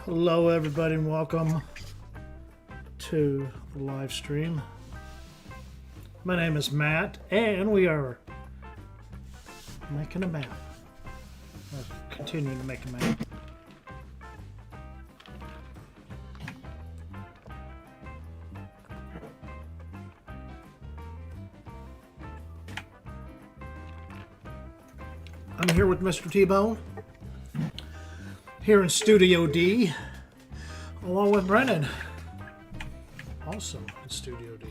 Hello everybody and welcome to the live stream. My name is Matt and we are making a map. Continuing to make a map. I'm here with Mr. T-Bone here in Studio D, along with Brennan, also in Studio D.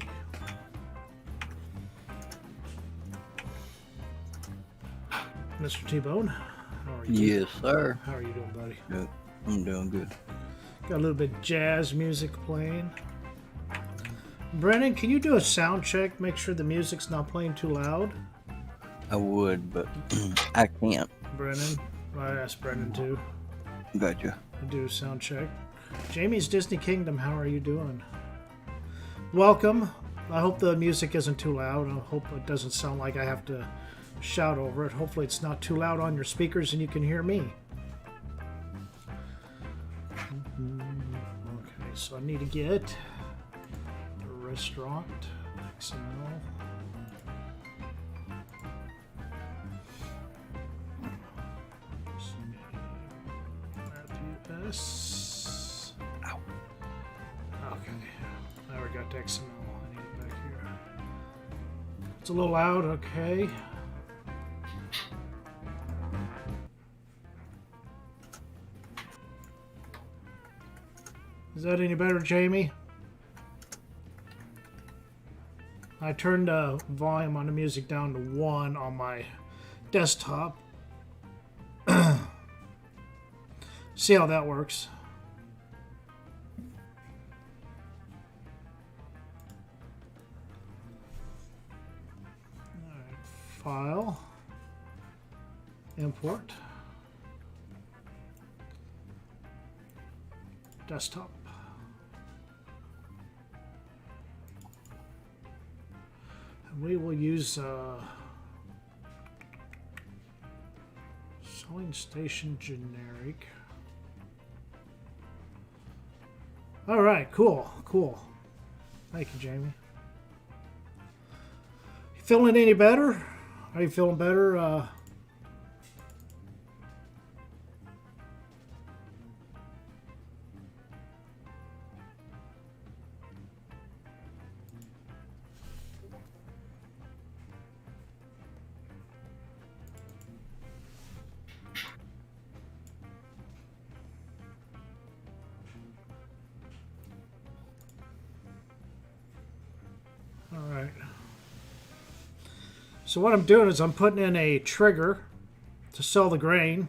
Mr. T-Bone, how are you? Yes, sir. How are you doing, buddy? Yep, I'm doing good. Got a little bit of jazz music playing. Brennan, can you do a sound check? Make sure the music's not playing too loud. I would, but I can't. Brennan, I asked Brennan too. Gotcha. Do a sound check. Jamie's Disney Kingdom, how are you doing? Welcome. I hope the music isn't too loud. I hope it doesn't sound like I have to shout over it. Hopefully it's not too loud on your speakers and you can hear me. Okay, so I need to get the restaurant XML. This. Ow. Okay. Now we got XML. I need it back here. It's a little loud, okay. Is that any better, Jamie? I turned the volume on the music down to 1 on my desktop. See how that works. All right, file, import, desktop. And we will use Selling Station Generic. All right, cool. Thank you, Jamie. You feeling any better? Are you feeling better? All right. So what I'm doing is I'm putting in a trigger to sell the grain.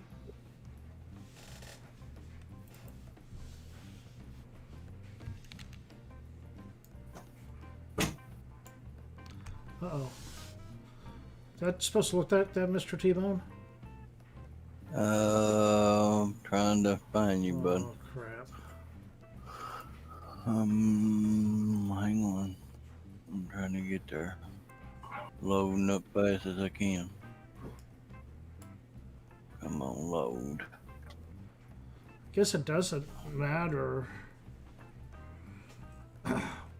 Uh-oh. Is that supposed to look like that, Mr. T-Bone? I'm trying to find you, bud. Oh, crap. Hang on. I'm trying to get there. Loading up fast as I can. Come on, load. Guess it doesn't matter.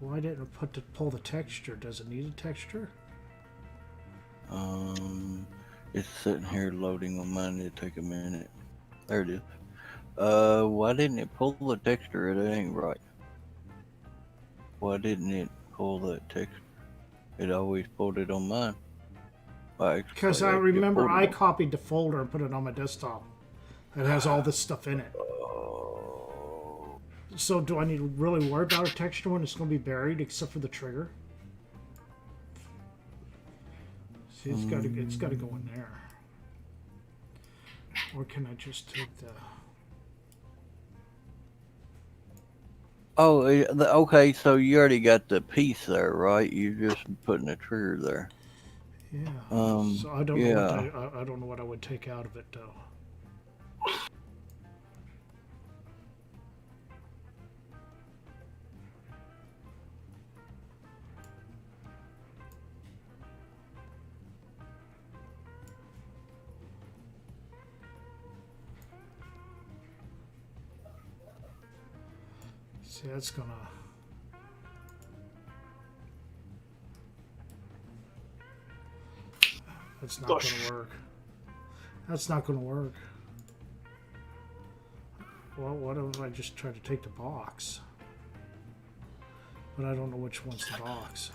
Why didn't it pull the texture? Does it need a texture? It's sitting here loading on mine. It'll take a minute. There it is. Why didn't it pull the texture? It ain't right. Why didn't it pull that texture? It always pulled it on mine. Because I remember I copied the folder and put it on my desktop. It has all this stuff in it. So do I need to really worry about a texture when it's going to be buried except for the trigger? See, it's got to go in there. Or can I just take the... Oh, okay, so you already got the piece there, right? You're just putting a trigger there. Yeah. So I don't know I don't know what I would take out of it though. See, that's gonna. That's not gonna work. That's not gonna work. Well, what if I just try to take the box? But I don't know which one's the box.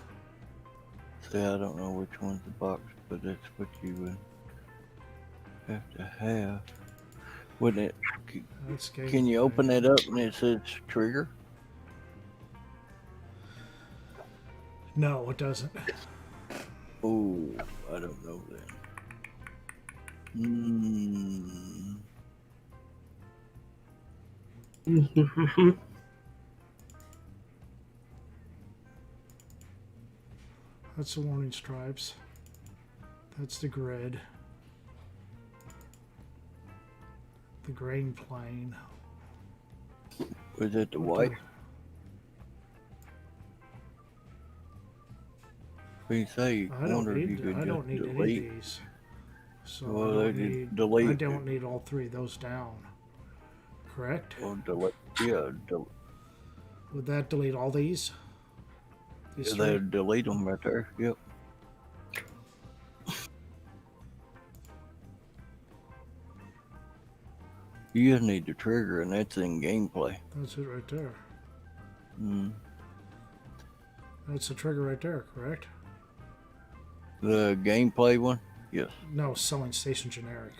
See, I don't know which one's the box, but that's what you would have to have. Wouldn't it? That's Can you open it up and it says trigger? No, it doesn't. Oh, I don't know then. That's the warning stripes. That's the grid. The grain plane. Was it the white? What do you say? I don't need any of these. So Well, I don't need all three of those down. Correct? Or delete. Yeah, Would that delete all these? they delete them right there. Yep. You just need the trigger, and that's in gameplay. That's it right there. Mm. That's the trigger right there, correct? The gameplay one? Yes. No, selling station generic.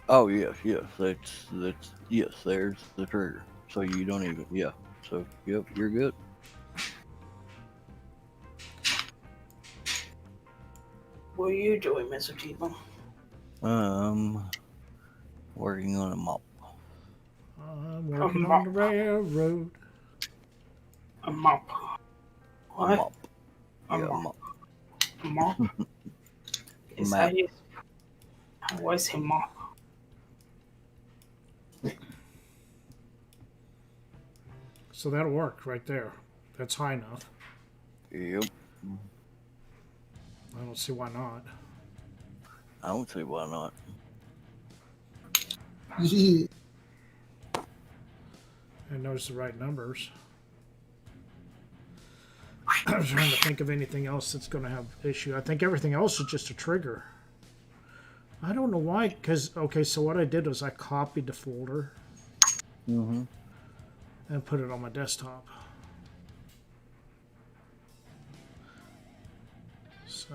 Oh yes, that's yes. There's the trigger. So you don't even So yep, you're good. What are you doing, Mr. T-Bone? Working on a mop. I'm working on the railroad. A mop. What? A mop. A Yeah, mop. mop. A mop? Is Map. What is a mop? So that'll work right there. That's high enough. Yep. I don't see why not. I don't see why not. And notice the right numbers. I was trying to think of anything else that's going to have issue. I think everything else is just a trigger. I don't know why, because, okay, so what I did was I copied the folder and put it on my desktop. So,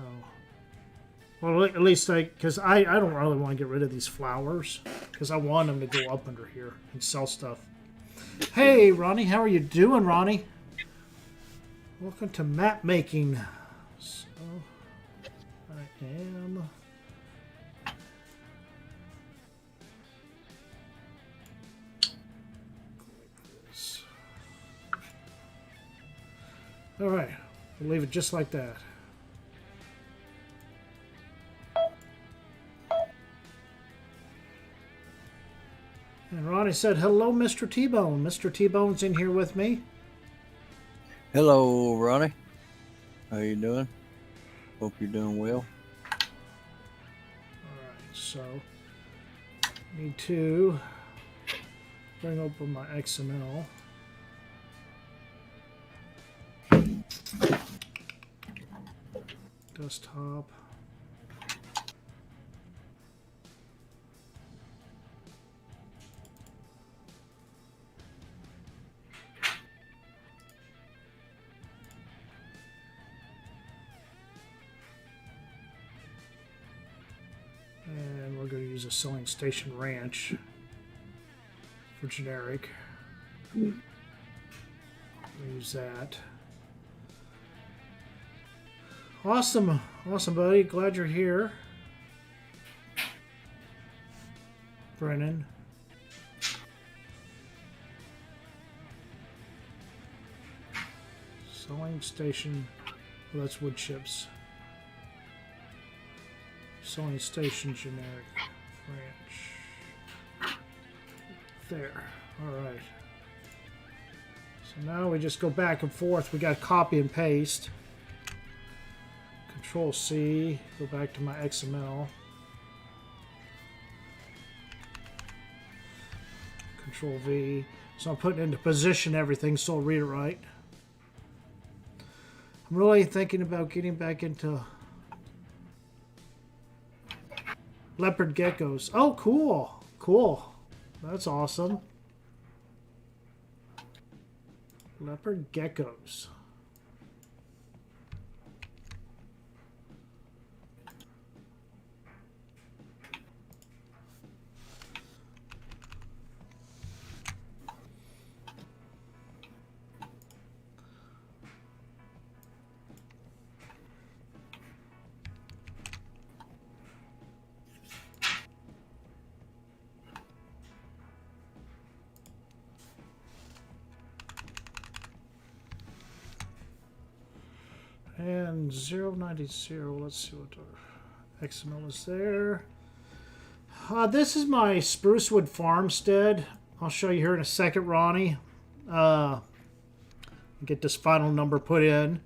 well, at least because I don't really want to get rid of these flowers, because I want them to go up under here and sell stuff. Hey, Ronnie, how are you doing, Ronnie? Welcome to map making. So, I am. All right, we'll leave it just like that. And Ronnie said, hello, Mr. T-Bone. Mr. T-Bone's in here with me. Hello, Ronnie. How you doing? Hope you're doing well. Alright, so need to bring open my XML. Desktop. And we're going to use a Sewing Station Ranch for generic. We'll use that. Awesome. Awesome, buddy. Glad you're here. Brennan. Sewing Station. Well, that's wood chips. Sewing Station generic branch. There. Alright. So now we just go back and forth. We got copy and paste. Control C. Go back to my XML. Control V. So I'm putting into position everything so I'll read it right. I'm really thinking about getting back into leopard geckos. Oh, cool. Cool. That's awesome. Leopard geckos. And 090, let's see what our XML is there. This is my Sprucewood farmstead. I'll show you here in a second, Ronnie. Get this final number put in.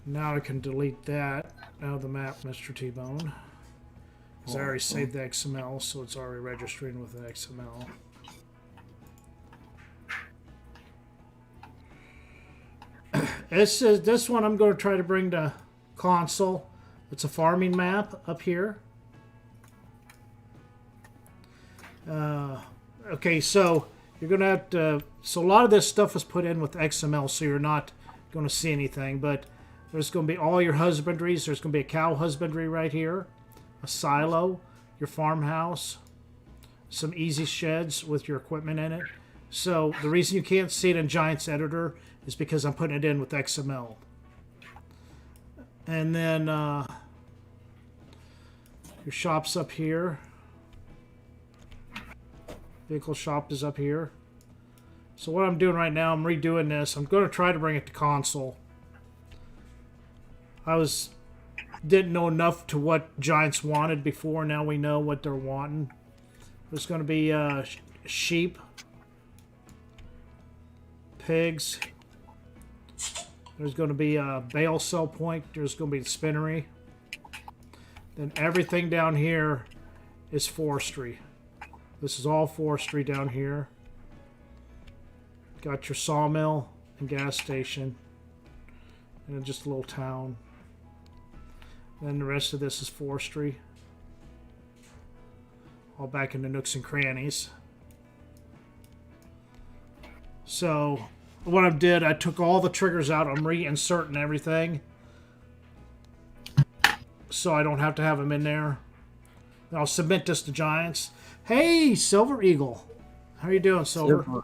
Now I can delete that out of the map, Mr. T-Bone. Because I already saved the XML, so it's already registering with the XML. This one I'm going to try to bring to console. It's a farming map up here. Okay, so you're going to have to... So a lot of this stuff was put in with XML, so you're not going to see anything, but there's going to be all your husbandries. There's going to be a cow husbandry right here, a silo, your farmhouse, some easy sheds with your equipment in it. So the reason you can't see it in Giants Editor is because I'm putting it in with XML. And then your shop's up here. Vehicle shop is up here. So what I'm doing right now, I'm redoing this. I'm going to try to bring it to console. Didn't know enough to what Giants wanted before. Now we know what they're wanting. There's going to be sheep, pigs. There's going to be a bale sell point. There's going to be the spinnery. Then everything down here is forestry. This is all forestry down here. Got your sawmill and gas station. And just a little town. Then the rest of this is forestry. All back in the nooks and crannies. So what I did, I took all the triggers out. I'm reinserting everything. So I don't have to have them in there. And I'll submit this to Giants. Hey, Silver Eagle. How are you doing, Silver?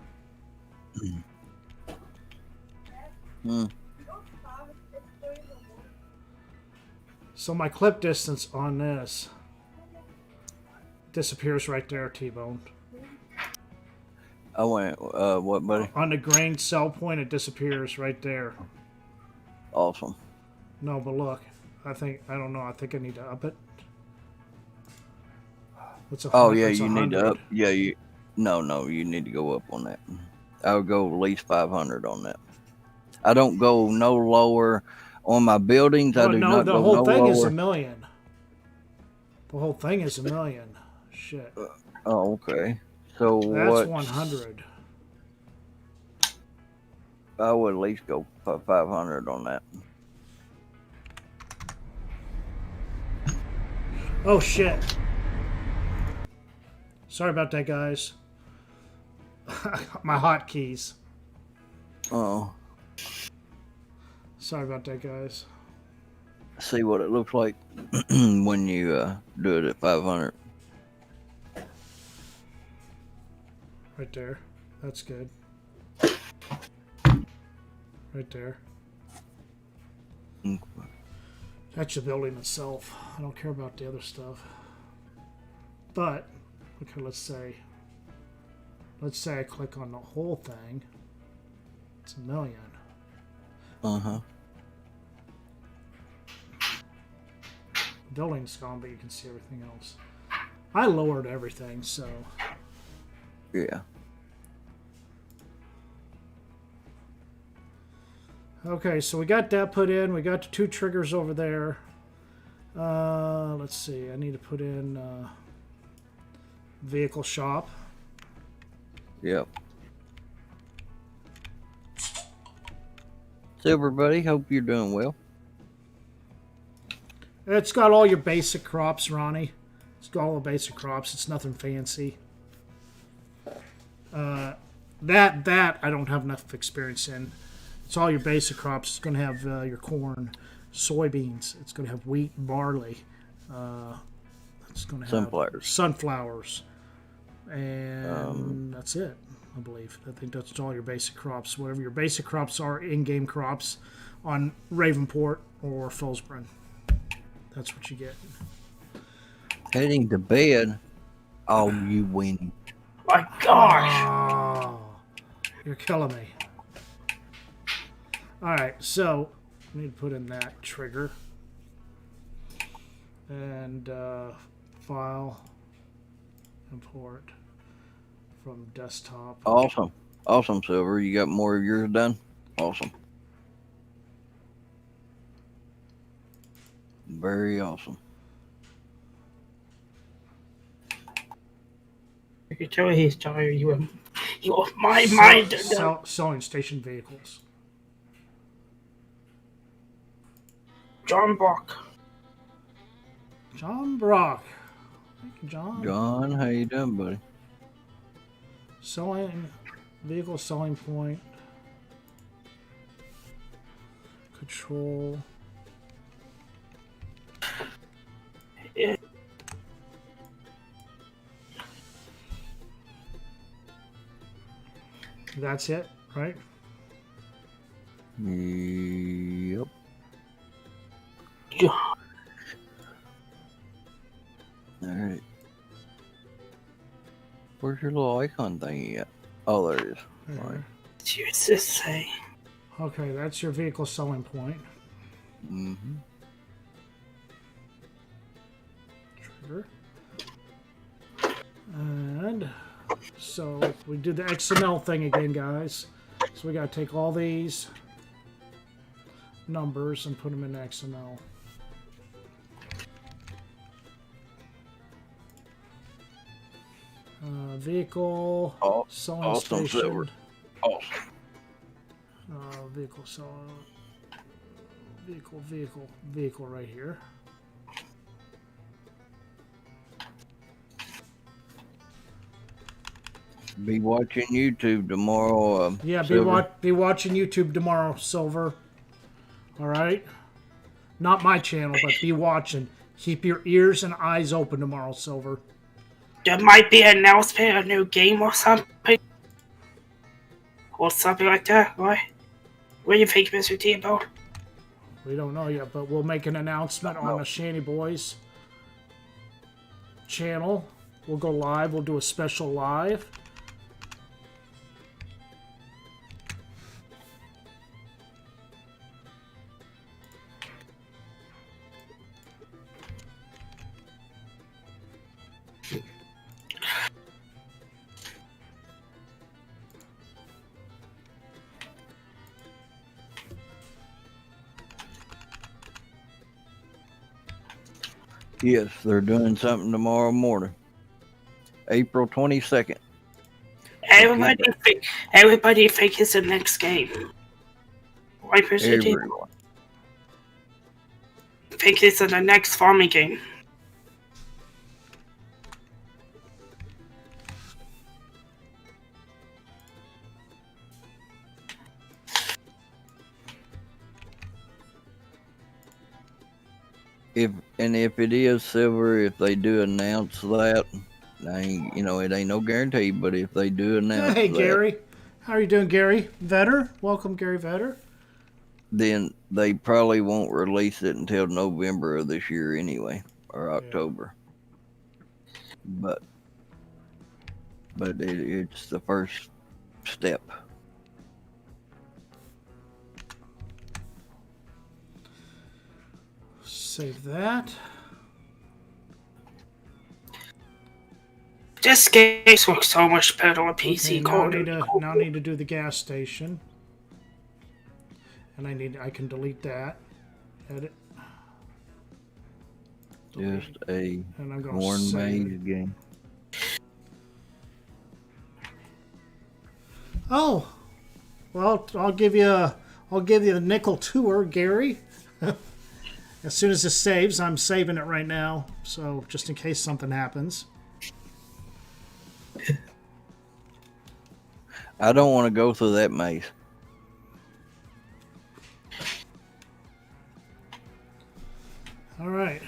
So my clip distance on this disappears right there, T-Bone. I went, what, buddy? On the grain sell point, it disappears right there. Awesome. No, but look, I don't know, I think I need to up it. Oh, yeah, you need to up, yeah, no, you need to go up on that. I would go at least 500 on that. I don't go no lower on my buildings. I do not go no lower. The whole thing is $1 million. The whole thing is $1 million. Shit. Oh, okay. So that's 100. I would at least go 500 on that. Oh shit. Sorry about that, guys. My hotkeys. Oh. Sorry about that, guys. See what it looks like when you do it at 500. Right there. That's good. Right there. Okay. That's the building itself. I don't care about the other stuff. But, okay, let's say I click on the whole thing. It's $1 million. Uh-huh. Building's gone, but you can see everything else. I lowered everything, so Yeah. Okay, so we got that put in. We got the 2 triggers over there. Let's see. I need to put in vehicle shop. Yep. Silver buddy, hope you're doing well. It's got all your basic crops, Ronnie. It's got all the basic crops. It's nothing fancy. That I don't have enough experience in. It's all your basic crops. It's going to have your corn, soybeans. It's going to have wheat, barley. It's going to have sunflowers, and that's it. I believe. I think that's all your basic crops. Whatever your basic crops are, in-game crops on Ravenport or Phillsbrun. That's what you get. Heading to bed. Oh, you win. My gosh. Oh, you're killing me. All right, so I need to put in that trigger and file, import from desktop. Awesome. Awesome, Silver. You got more of yours done? Awesome. Very awesome. You can tell he's tired. You have my mind. Selling station vehicles. John Brock. John Brock. Thank you, John. John, how you doing, buddy? Selling vehicle selling point. Control. Yeah. That's it, right? Yep. John. Alright. Where's your little icon thingy at? Oh, there it is. There. Alright. What's this say? Okay, that's your vehicle selling point. Mm-hmm. Trigger. And so we do the XML thing again, guys. So we got to take all these numbers and put them in XML. Vehicle selling awesome, station. Silver. Awesome. Vehicle selling. Vehicle right here. Be watching YouTube tomorrow. Yeah, Silver. be watching YouTube tomorrow, Silver. All right? Not my channel, but be watching. Keep your ears and eyes open tomorrow, Silver. There might be an announcement, a new game or something. Or something like that, right? What do you think, Mr. T-Bo? We don't know yet, but we'll make an announcement on the Shanty Boys channel. We'll go live. We'll do a special live. Yes, they're something tomorrow morning. April 22nd. Everybody think it's the next game. Right, Mr. T-Bo? Everyone. Think it's in the next farming game. If it is Silver, if they do announce that, it ain't no guarantee, but if they do announce Hey, that, Gary. How are you doing, Gary Vetter? Welcome, Gary Vetter. then they probably won't release it until November of this year anyway, or October. Yeah. But it's the first step. Save that. This game looks so much better on Okay, PC. now I need to do the gas station. And I can delete that. Edit. Delete. Just a And I'm gonna corn save maze it. game. Oh, well, I'll give you the nickel tour, Gary. As soon as this saves, I'm saving it right now, so just in case something happens. I don't want to go through that maze. All right.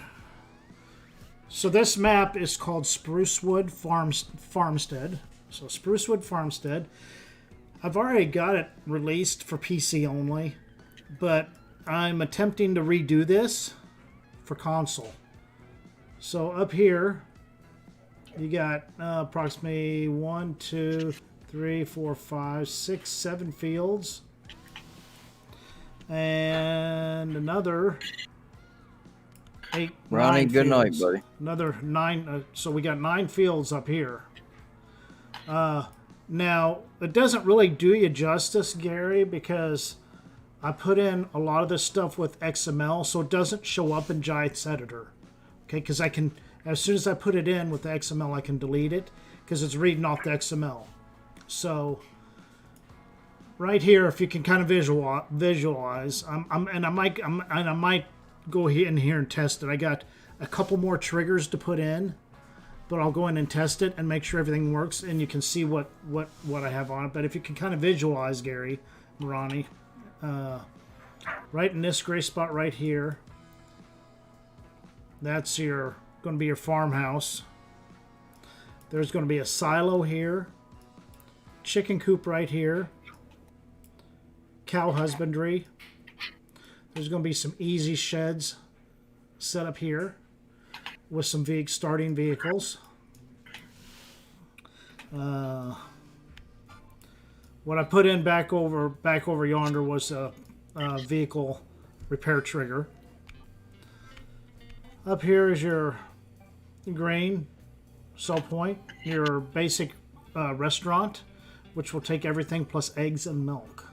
So this map is called Sprucewood Farmstead. So Sprucewood Farmstead. I've already got it released for PC only, but I'm attempting to redo this for console. So up here, you got approximately 1, 2, 3, 4, 5, 6, 7 fields. And another 8, Ronnie, 9 good night, fields. buddy. Another 9. So we got 9 fields up here. Now, it doesn't really do you justice, Gary, because I put in a lot of this stuff with XML, so it doesn't show up in Giants Editor. Okay, because I can, as soon as I put it in with the XML, I can delete it because it's reading off the XML. So, right here, if you can kind of visualize, I might go in here and test it. I got a couple more triggers to put in, but I'll go in and test it and make sure everything works, and you can see what I have on it. But if you can kind of visualize, Gary, Ronnie, right in this gray spot right here, that's going to be your farmhouse. There's going to be a silo here, chicken coop right here, cow husbandry. There's going to be some easy sheds set up here with some starting vehicles. What I put in back over yonder was a vehicle repair trigger. Up here is your grain sell point, your basic restaurant, which will take everything plus eggs and milk.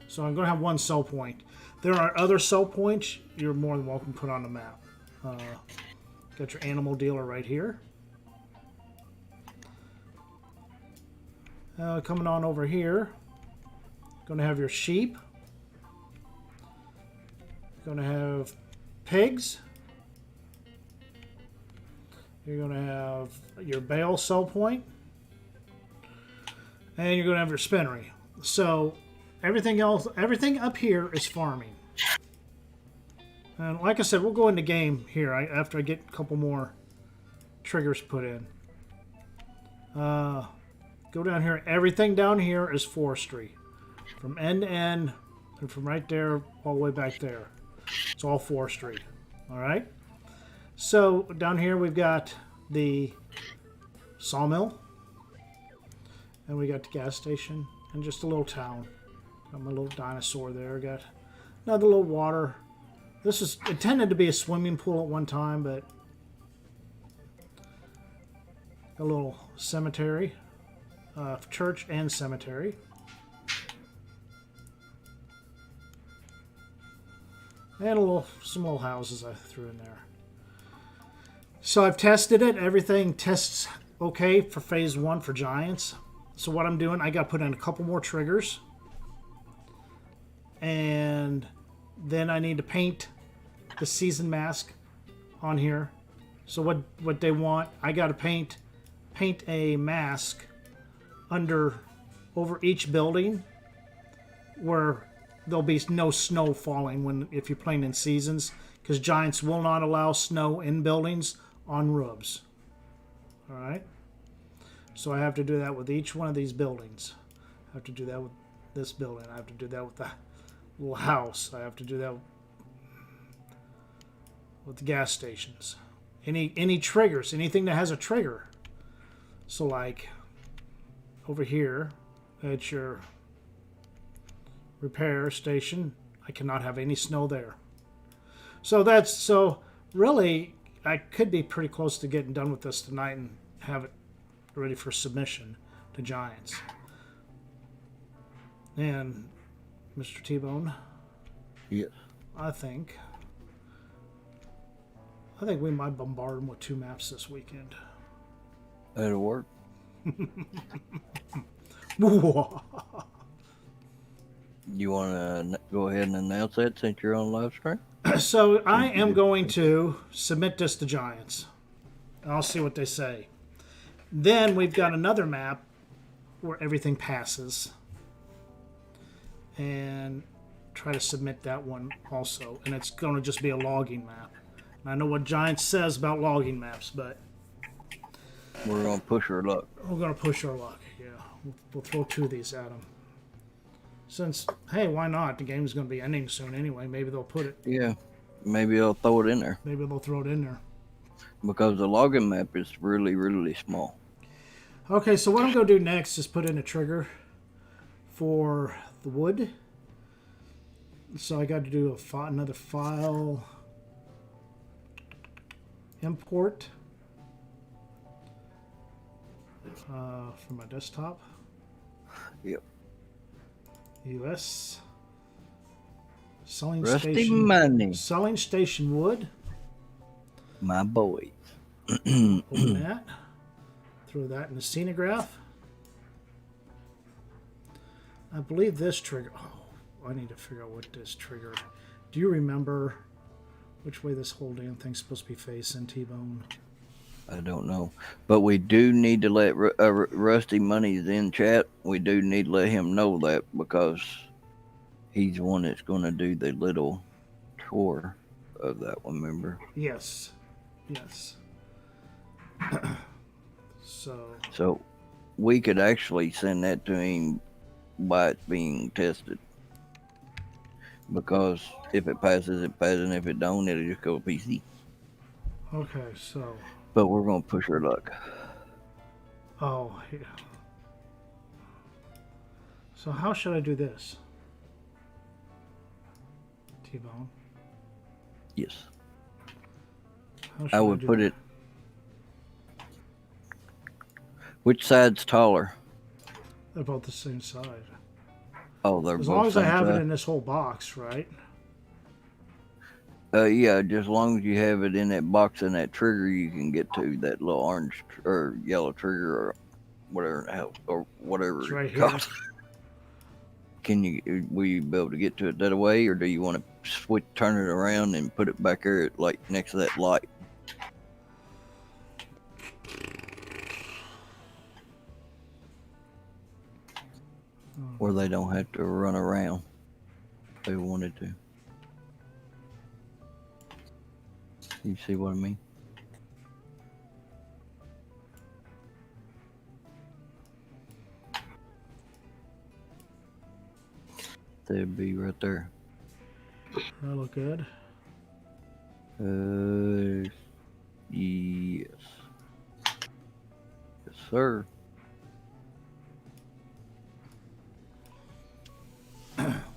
So I'm going to have one sell point. There are other sell points you're more than welcome to put on the map. Got your animal dealer right here. Coming on over here, going to have your sheep. Going to have pigs. You're going to have your bale sell point. And you're going to have your spinnery. So everything up here is farming. And like I said, we'll go into game here after I get a couple more triggers put in. Go down here. Everything down here is forestry. From end to end, and from right there all the way back there. It's all forestry. Alright? So down here we've got the sawmill. And we got the gas station. And just a little town. Got my little dinosaur there. Got another little water. This is intended to be a swimming pool at one time, but a little cemetery, church and cemetery. And some little houses I threw in there. So I've tested it. Everything tests okay for phase 1 for Giants. So what I'm doing, I got to put in a couple more triggers. And then I need to paint the season mask on here. So what they want, I got to paint a mask over each building where there'll be no snow falling if you're playing in seasons, because Giants will not allow snow in buildings on roofs. All right. So I have to do that with each one of these buildings. I have to do that with this building. I have to do that with the little house. I have to do that with the gas stations. Any triggers, anything that has a trigger. So like over here, it's your repair station. I cannot have any snow there. So really I could be pretty close to getting done with this tonight and have it ready for submission to Giants. And Mr. T-Bone, Yes. I think we might bombard them with 2 maps this weekend. That'll work. You want to go ahead and announce that since you're on live stream? So I am going to submit this to Giants. I'll see what they say. Then we've got another map where everything passes. And try to submit that one also. And it's going to just be a logging map. And I know what Giants says about logging maps, but We're going to push our luck. we're going to push our luck. Yeah, we'll throw 2 of these at them. Since, hey, why not? The game's going to be ending soon anyway. Maybe they'll put it. Yeah. Maybe they'll throw it in there. Maybe they'll throw it in there. Because the login map is really, really small. Okay, so what I'm going to do next is put in a trigger for the wood. So I got to do another file import for my desktop. Yep. US selling Rusty station money. selling station wood. My boy. Open that. Throw that in the scenograph. I believe this trigger. Oh, I need to figure out what this trigger. Do you remember which way this whole damn thing's supposed to be facing, T-Bone? I don't know. But we do need to let Rusty Money's in chat. We do need to let him know that because he's the one that's going to do the little tour of that one, remember? Yes. Yes. So we could actually send that to him while it's being tested. Because if it passes, it passes. And if it don't, it'll just go to PC. Okay, so. But we're going to push our luck. Oh, yeah. So how should I do this? T-Bone? Yes. How should I would do put that? it. Which side's taller? They're both the same side. Oh, they're As both long as I same have it side? in this whole box, right? Yeah, just as long as you have it in that box and that trigger, you can get to that little orange or yellow trigger or whatever the hell or whatever It's right it's here. called. Will you be able to get to it that way, or do you want to turn it around and put it back there, like next to that light, where they don't have to run around if they wanted to? You see what I mean? They'd be right there. That look good. Yes. Yes, sir.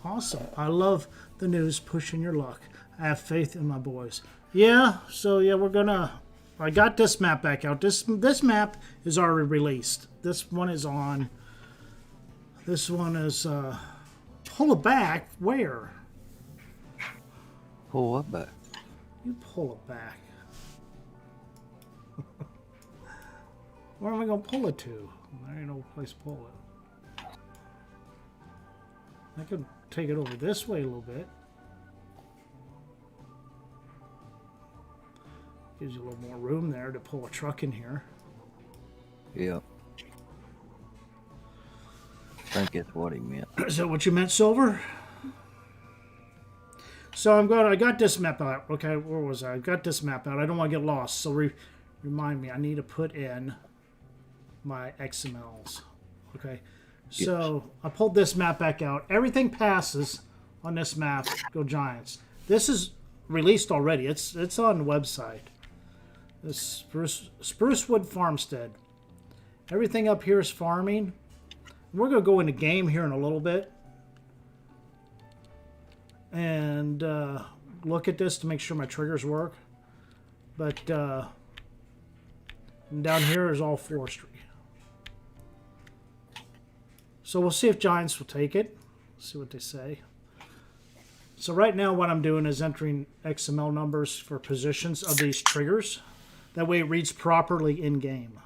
Awesome. I love the news pushing your luck. I have faith in my boys. Yeah, so yeah, I got this map back out. This map is already released. This one is on. This one is pull it back. Where? Pull what back? You pull it back. Where am I gonna pull it to? There ain't no place to pull it. I could take it over this way a little bit. Gives you a little more room there to pull a truck in here. Yeah. I think that's what he meant. Is that what you meant, Silver? So I got this map out. Okay, where was I? I got this map out. I don't want to get lost. So remind me, I need to put in my XMLs. Okay. So I pulled this map back out. Everything passes on this map. Go Giants. This is released already. It's on the website. This Sprucewood Farmstead. Everything up here is farming. We're going to go into game here in a little bit and look at this to make sure my triggers work. But down here is all forestry. So we'll see if Giants will take it. See what they say. So right now what I'm doing is entering XML numbers for positions of these triggers. That way it reads properly in-game.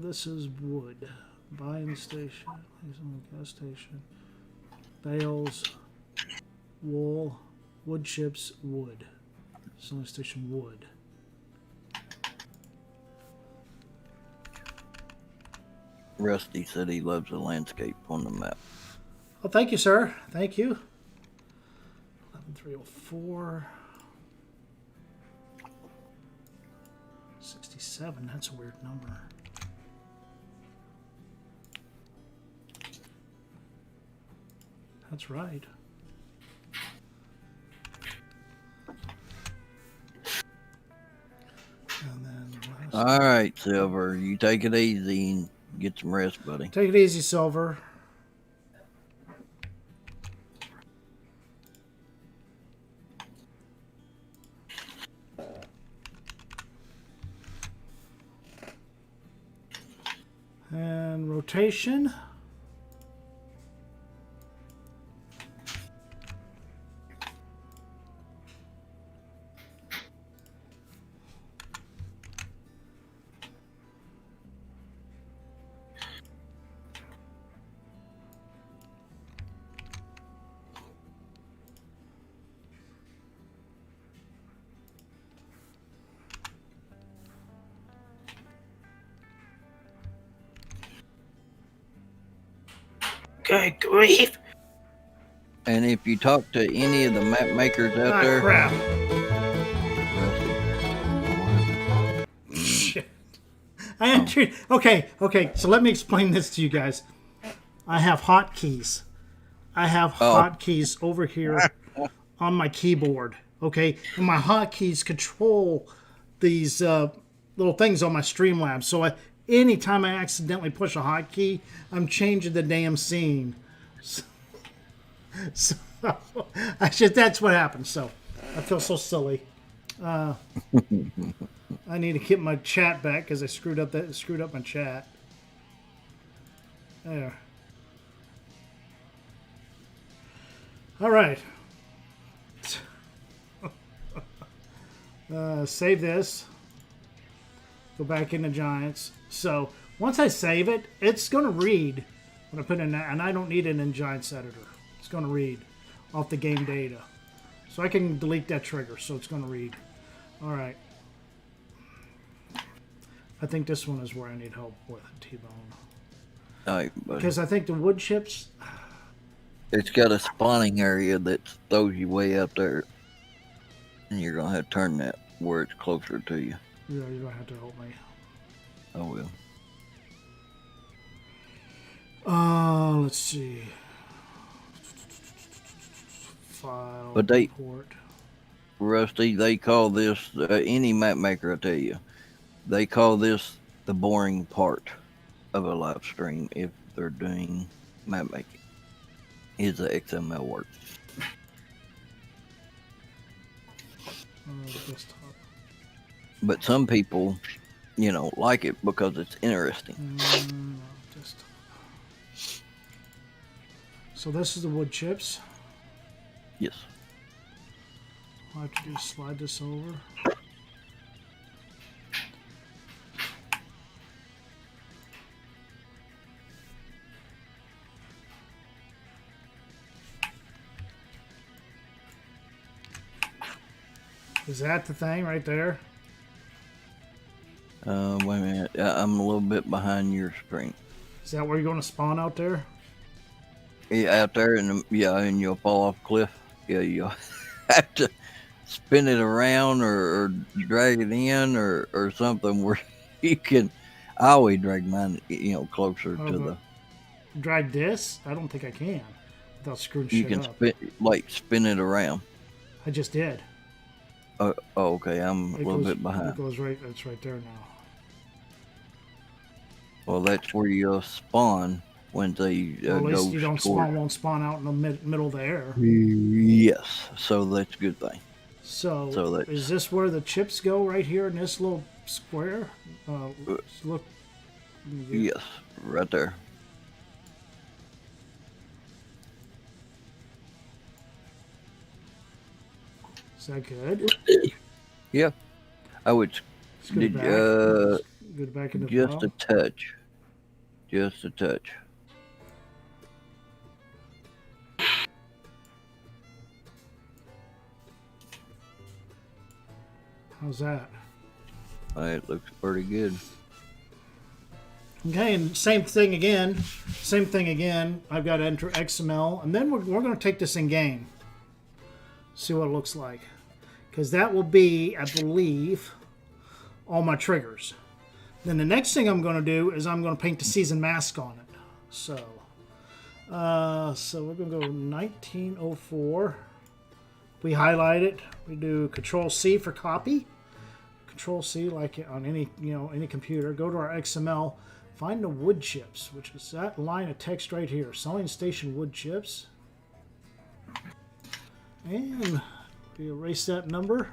This is wood. Buying station. Gas station. Bales. Wool. Wood chips. Wood. Selling station. Wood. Rusty said he loves the landscape on the map. Oh, thank you, sir. Thank you. 11304. 67. That's a weird number. That's right. And then All right, Silver, you take it easy and get some rest, buddy. take it easy, Silver. And rotation. Good grief. And if you talk to any of the map makers out Ah, there, crap. Shit. I entered. Okay. So let me explain this to you guys. I have hotkeys. I have hotkeys over here on my keyboard. Okay, and my hotkeys control these little things on my Streamlabs. So anytime I accidentally push a hotkey, I'm changing the damn scene. So that's what happened. So I feel so silly. I need to get my chat back because I screwed up my chat. There. All right. Save this. Go back into Giants. So once I save it, it's going to read when I put in that, and I don't need it in Giants Editor. It's going to read off the game data. So I can delete that trigger, so it's going to read. All right. I think this one is where I need help with T-Bone. all right, buddy. Because I think the wood chips... It's got a spawning area that throws you way up there, and you're gonna have to turn that where it's closer to you. Yeah, you're going to have to help me. I will. Let's see. File, But they- report. Rusty, they call this any map maker. I tell you, they call this the boring part of a live stream if they're doing map making. Is the XML work? Desktop. But some people, like it because it's interesting. Desktop. So this is the wood chips. Yes. All I have to do is slide this over. Is that the thing right there? Wait a minute. I'm a little bit behind your screen. Is that where you're going to spawn out there? Yeah, out there, and you'll fall off a cliff. Yeah, you'll have to spin it around or drag it in or something where you can. I always drag mine, closer to the. Drag this? I don't think I can without screwing You shit can up. spin it around. I just did. Oh, okay. I'm a little bit It behind. goes right. It's right there now. Well, that's where you'll spawn when they Well, at least go you don't toward- won't spawn out in the middle of the air. Yes, so that's a good thing. So So that's- is this where the chips go right here in this little square? Look. Yes, right there. Is that good? Yeah, I would. Let's go Did back. Let's go back into just file. a touch, just a touch. How's that? It looks pretty good. Okay, and same thing again. Same thing again. I've got to enter XML, and then we're going to take this in game. See what it looks like. Because that will be, I believe, all my triggers. Then the next thing I'm going to do is I'm going to paint the season mask on it. So we're going to go 1904. We highlight it. We do Control C for copy. Control C, like on any any computer. Go to our XML. Find the wood chips, which is that line of text right here. Selling station wood chips. And we erase that number.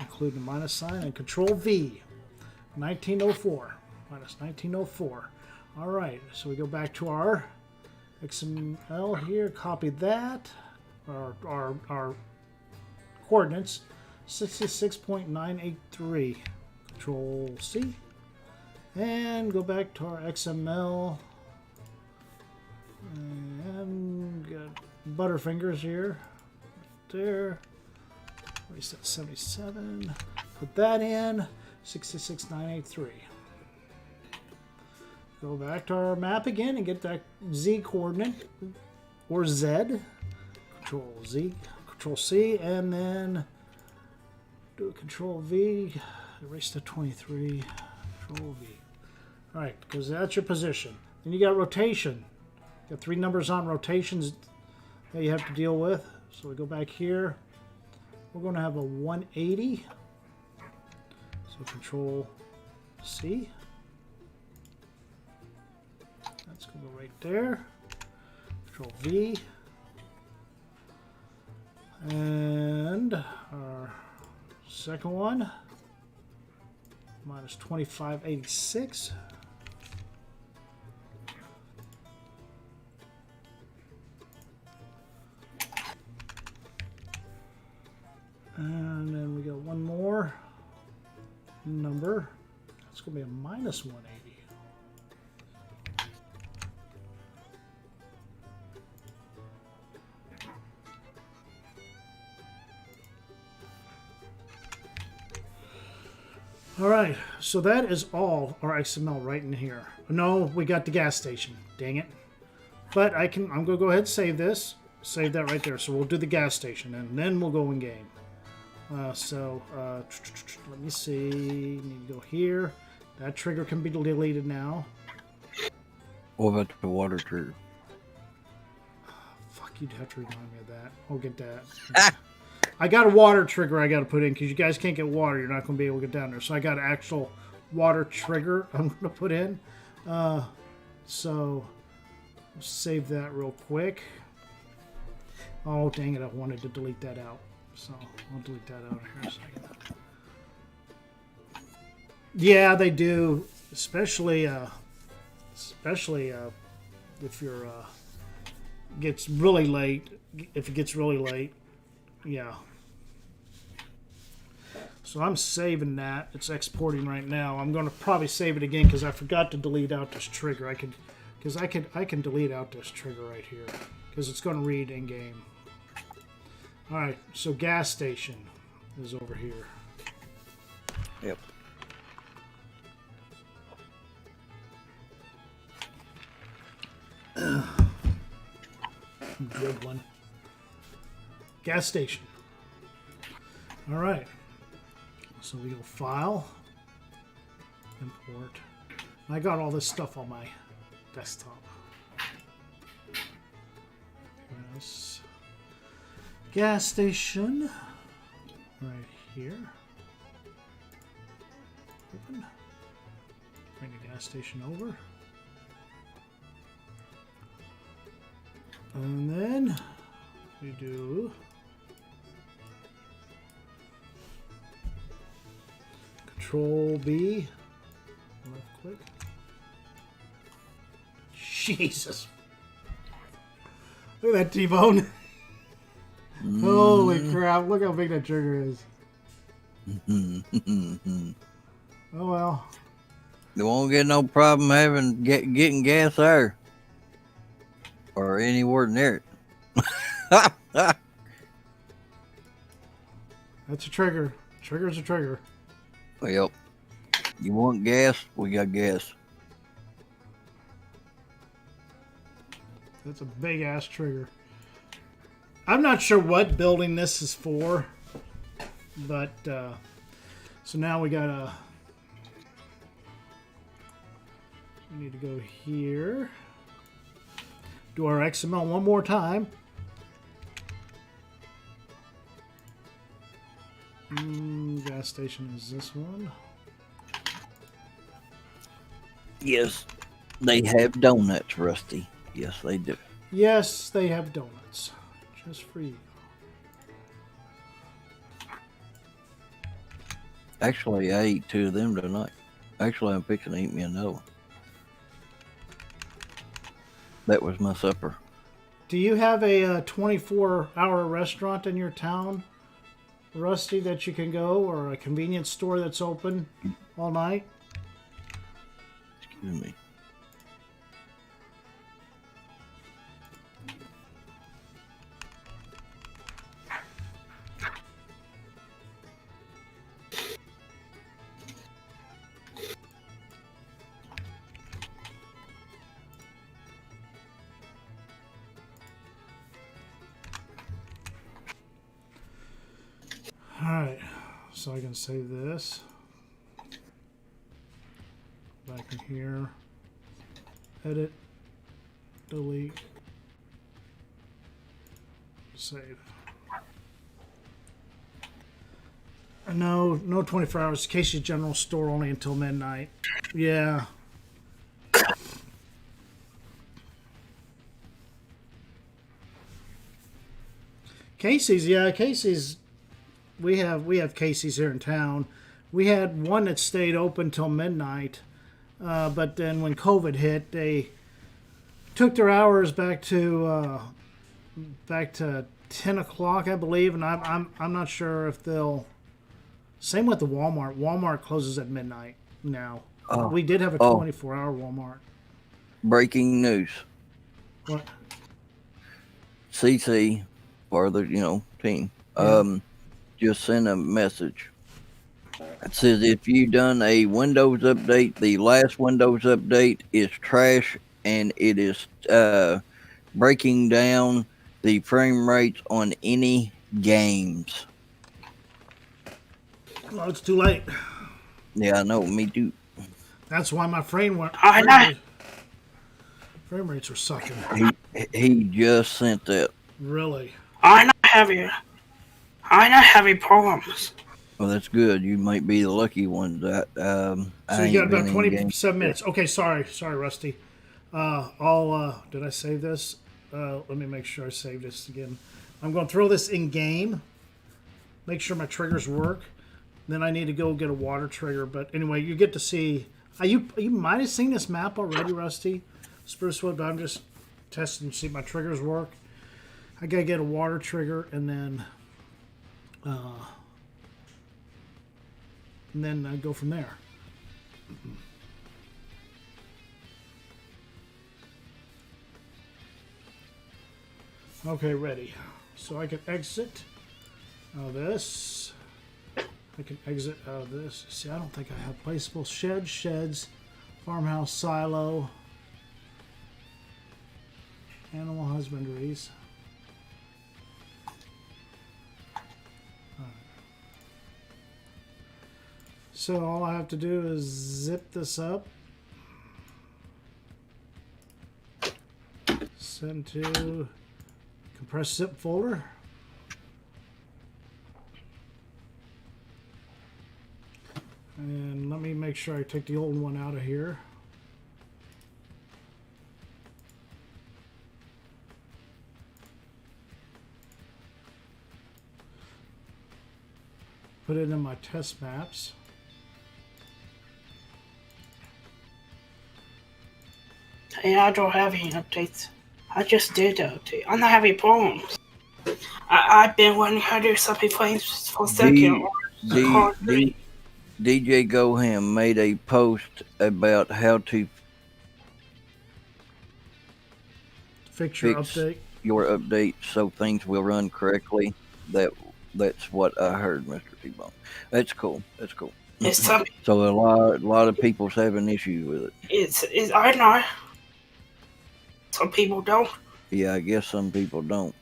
Include the minus sign and Control V. 1904. Minus 1904. All right, so we go back to our XML here. Copy that. Our coordinates. 66.983. Control C. And go back to our XML. And got Butterfingers here. Right there. Erase that 77. Put that in. 66.983. Go back to our map again and get that Z coordinate. Or Z. Control Z. Control C. And then do a Control V. Erase the 23. Control V. Alright, because that's your position. Then you got rotation. Got 3 numbers on rotations that you have to deal with. So we go back here. We're going to have a 180. So Control C. That's going to go right there. Control V. And our second one. Minus 2586. And then we got one more number. That's going to be a minus 180. All right, so that is all our XML right in here. No, we got the gas station. Dang it. But I'm going to go ahead and save this. Save that right there. So we'll do the gas station, and then we'll go in game. Let me see. Need to go here. That trigger can be deleted now. What about the water trigger? Fuck, you'd have to remind me of that. I'll get that. I got a water trigger I got to put in because you guys can't get water. You're not going to be able to get down there. So I got an actual water trigger I'm going to put in. So I'll save that real quick. Oh, dang it. I wanted to delete that out. So I'll delete that out here in a second. Yeah, they do. Especially if you're gets really late. If it gets really late, yeah. So I'm saving that. It's exporting right now. I'm going to probably save it again because I forgot to delete out this trigger. I can delete out this trigger right here because it's going to read in game. All right. So gas station is over here. Yep. Good one. Gas station. All right. So we go File, Import. I got all this stuff on my desktop. Yes. Gas station. Right here. Open. Bring the gas station over. And then we do Control B. Left click. Jesus. Look at that T-bone. Holy crap. Look how big that trigger is. Oh well. You won't get no problem getting gas there. Or anywhere near it. That's a trigger. Trigger's a trigger. Well, you want gas? We got gas. That's a big ass trigger. I'm not sure what building this is for, but so now we gotta. We need to go here. Do our XML one more time. Gas station is this one. Yes, they have donuts, Rusty. Yes, they do. Yes, they have donuts. Just for you. Actually, I ate 2 of them tonight. Actually, I'm fixing to eat me another one. That was my supper. Do you have a 24-hour restaurant in your town, Rusty, that you can go, or a convenience store that's open all night? Excuse me. Alright, so I can save this. Back in here. Edit. Delete. Save. No 24 hours. Casey's General Store only until midnight. Yeah. Casey's, yeah, Casey's. We have Casey's here in town. We had one that stayed open till midnight, but then when COVID hit, they took their hours back to 10 o'clock, I believe, and I'm not sure if they'll. Same with the Walmart. Walmart closes at midnight now. We did have a 24-hour Walmart. Breaking news. What? CC, or the team. Yeah. Just sent a message. It says if you done a Windows update, the last Windows update is trash and it is breaking down the frame rates on any games. Well, it's too late. Yeah, I know. Me too. That's why my frame rates are sucking. He just sent that. Really? I'm not having problems. Well, that's good. You might be the lucky one. That So you got about 27 minutes. Okay, sorry, Rusty. Did I save this? Let me make sure I save this again. I'm going to throw this in game. Make sure my triggers work. Then I need to go get a water trigger. But anyway, you get to see. You might have seen this map already, Rusty. Sprucewood, but I'm just testing to see if my triggers work. I gotta get a water trigger and then I go from there. Okay, ready. So I can exit out of this. I can exit out of this. See, I don't think I have placeable sheds, farmhouse, silo, animal husbandries. So all I have to do is zip this up, send to compressed zip folder, and let me make sure I take the old one out of here. Put it in my test maps. Hey, I don't have any updates. I just did the update. I'm not having problems. I've been 100 something frames per second D, on D, Call of D, Duty. DJ Goham made a post about how to Fix your fix update. your update so things will run correctly. That's what I heard, Mr. T-Bone. That's cool. That's cool. It's something. So a lot of people's having issues with it. It's I know. Some people don't. Yeah, I guess some people don't.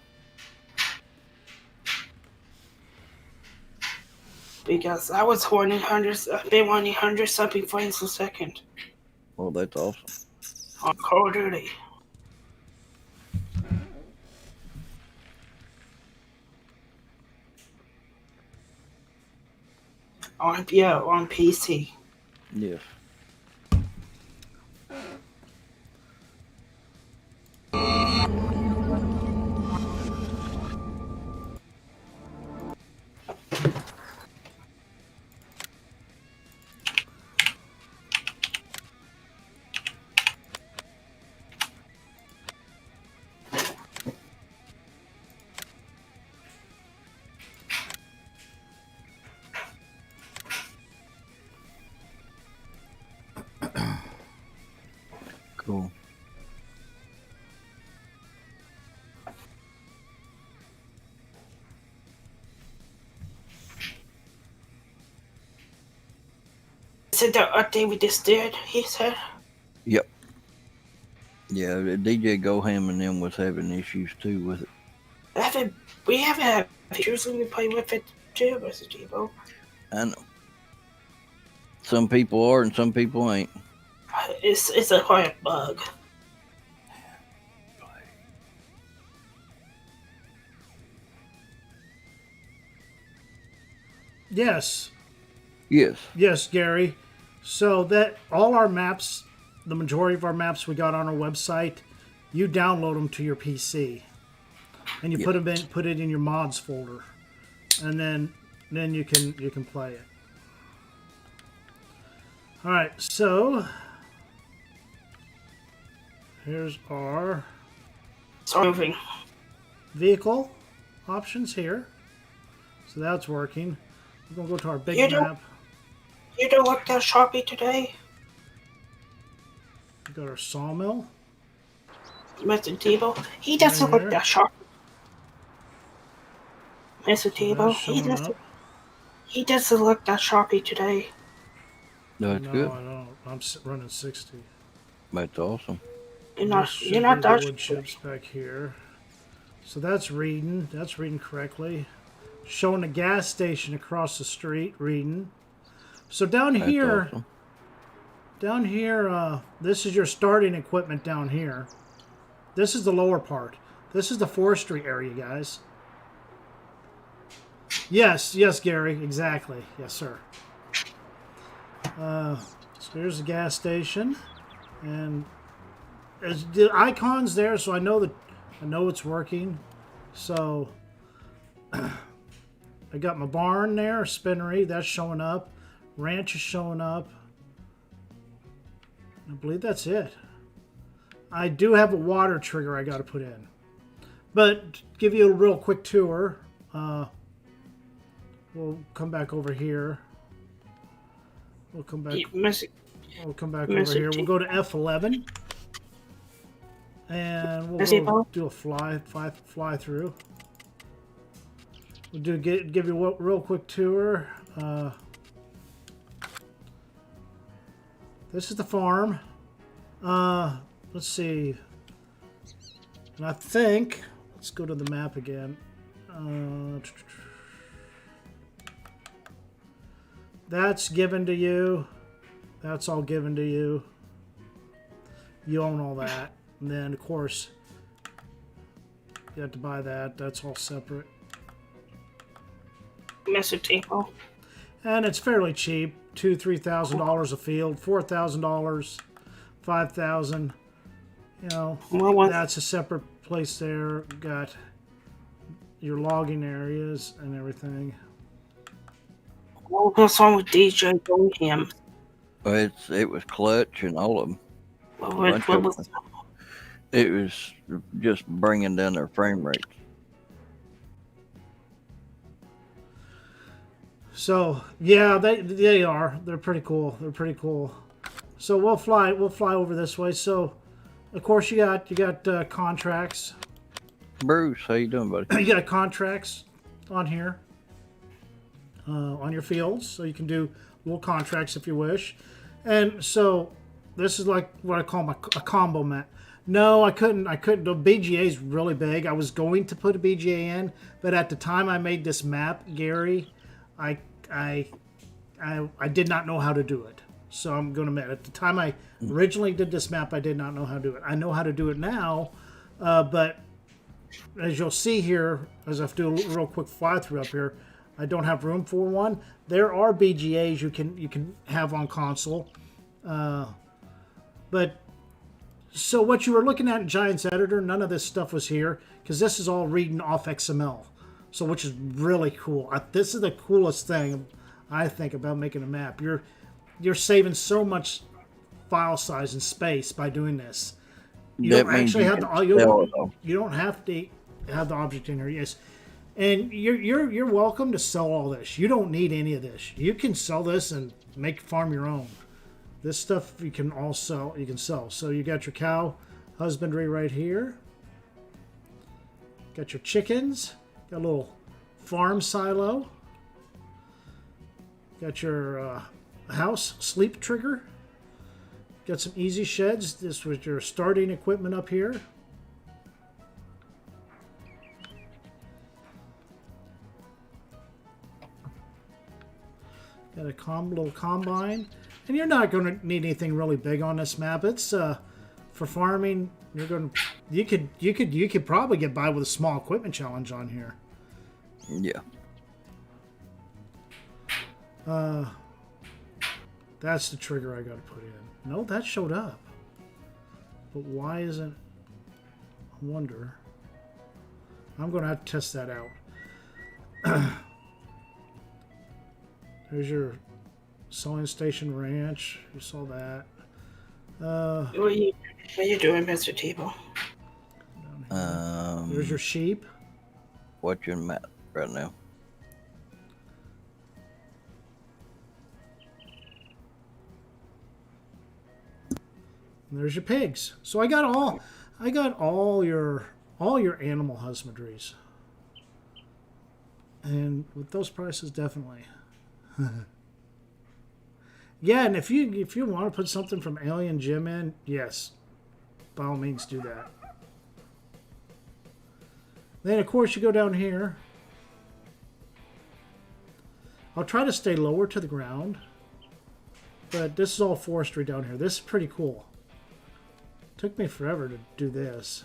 Because I was running hundreds, I've been running 100 something frames per second Well, that's awesome. on Call of Duty. On PC. Yes. Cool. Is it the update we just did? He said. Yep. Yeah, DJ Goham and them was having issues too with it. We haven't had issues when we play with it too, Mr. Tebow. I know. Some people are and some people ain't. It's a quiet bug. Yes. Yes. Yes, Gary. So that all our maps, the majority of our maps we got on our website, you download them to your PC, and you Yep. put it in your mods folder, and then you can play it. All right, so here's our It's moving. vehicle options here. So that's working. We're gonna go to our big You don't- map. You don't look that Sharpie today, We got our sawmill. Mr. Tebow. He doesn't look There. that sharp. Mr. So Tebow, that's showing up. he doesn't look that Sharpie today. That's No, good. I don't. I'm running 60. That's awesome. You're This not. should You're not be the that. wood chips back here. So that's reading. That's reading correctly. Showing the gas station across the street. Reading. So down That's here, awesome. this is your starting equipment down here. This is the lower part. This is the forestry area, guys. Yes, Gary, exactly. Yes, sir. So here's the gas station, and as the icons there, so I know it's working. So I got my barn there, spinnery, that's showing up. Ranch is showing up. I believe that's it. I do have a water trigger I got to put in. But to give you a real quick tour, we'll come back over here. We'll come back. We'll come back over here. We'll go to F11, and we'll do a fly through. We'll give you a real quick tour. This is the farm. Let's see. And I think, let's go to the map again. That's given to you. That's all given to you. You own all that. And then, of course, you have to buy that. That's all separate. Mr. Tebow. And it's fairly cheap. $2,000-$3,000 a field, $4,000, $5,000. You know, that's a separate place there. Got your logging areas and everything. What's wrong with DJ Goham? It was clutch and all of them. bunch what of was? them. It was just bringing down their frame rates. So yeah, they are. They're pretty cool. They're pretty cool. So we'll fly over this way. So of course you got contracts. Bruce, how you doing, buddy? You got contracts on here on your fields, so you can do little contracts if you wish. And so this is like what I call a combo map. No, I couldn't. The BGA is really big. I was going to put a BGA in, but at the time I made this map, Gary, I did not know how to do it. So I'm going to admit, at the time I originally did this map, I did not know how to do it. I know how to do it now, but as you'll see here, as I do a real quick fly through up here, I don't have room for one. There are BGAs you can have on console, but so what you were looking at in Giants Editor, none of this stuff was here because this is all reading off XML. So which is really cool. This is the coolest thing I think about making a map. You're saving so much file size and space by doing this. You That don't means actually you have can the sell it, though. you don't have to have the object in here. Yes, and you're welcome to sell all this. You don't need any of this. You can sell this and farm your own. This stuff you can sell. So you got your cow husbandry right here. Got your chickens. Got a little farm silo. Got your house sleep trigger. Got some easy sheds. This was your starting equipment up here. Got a little combine. And you're not going to need anything really big on this map. It's for farming. You could probably get by with a small equipment challenge on here. Yeah. That's the trigger I got to put in. No, that showed up. But why isn't... I wonder. I'm going to have to test that out. There's your sewing station ranch. You saw that. What are you doing, Mr. Tebow? There's your sheep. Watching map right now. And there's your pigs. So I got all your animal husbandries. And with those prices, definitely. Yeah, and if you want to put something from Alien Jim in, yes, by all means do that. Then of course you go down here. I'll try to stay lower to the ground, but this is all forestry down here. This is pretty cool. Took me forever to do this.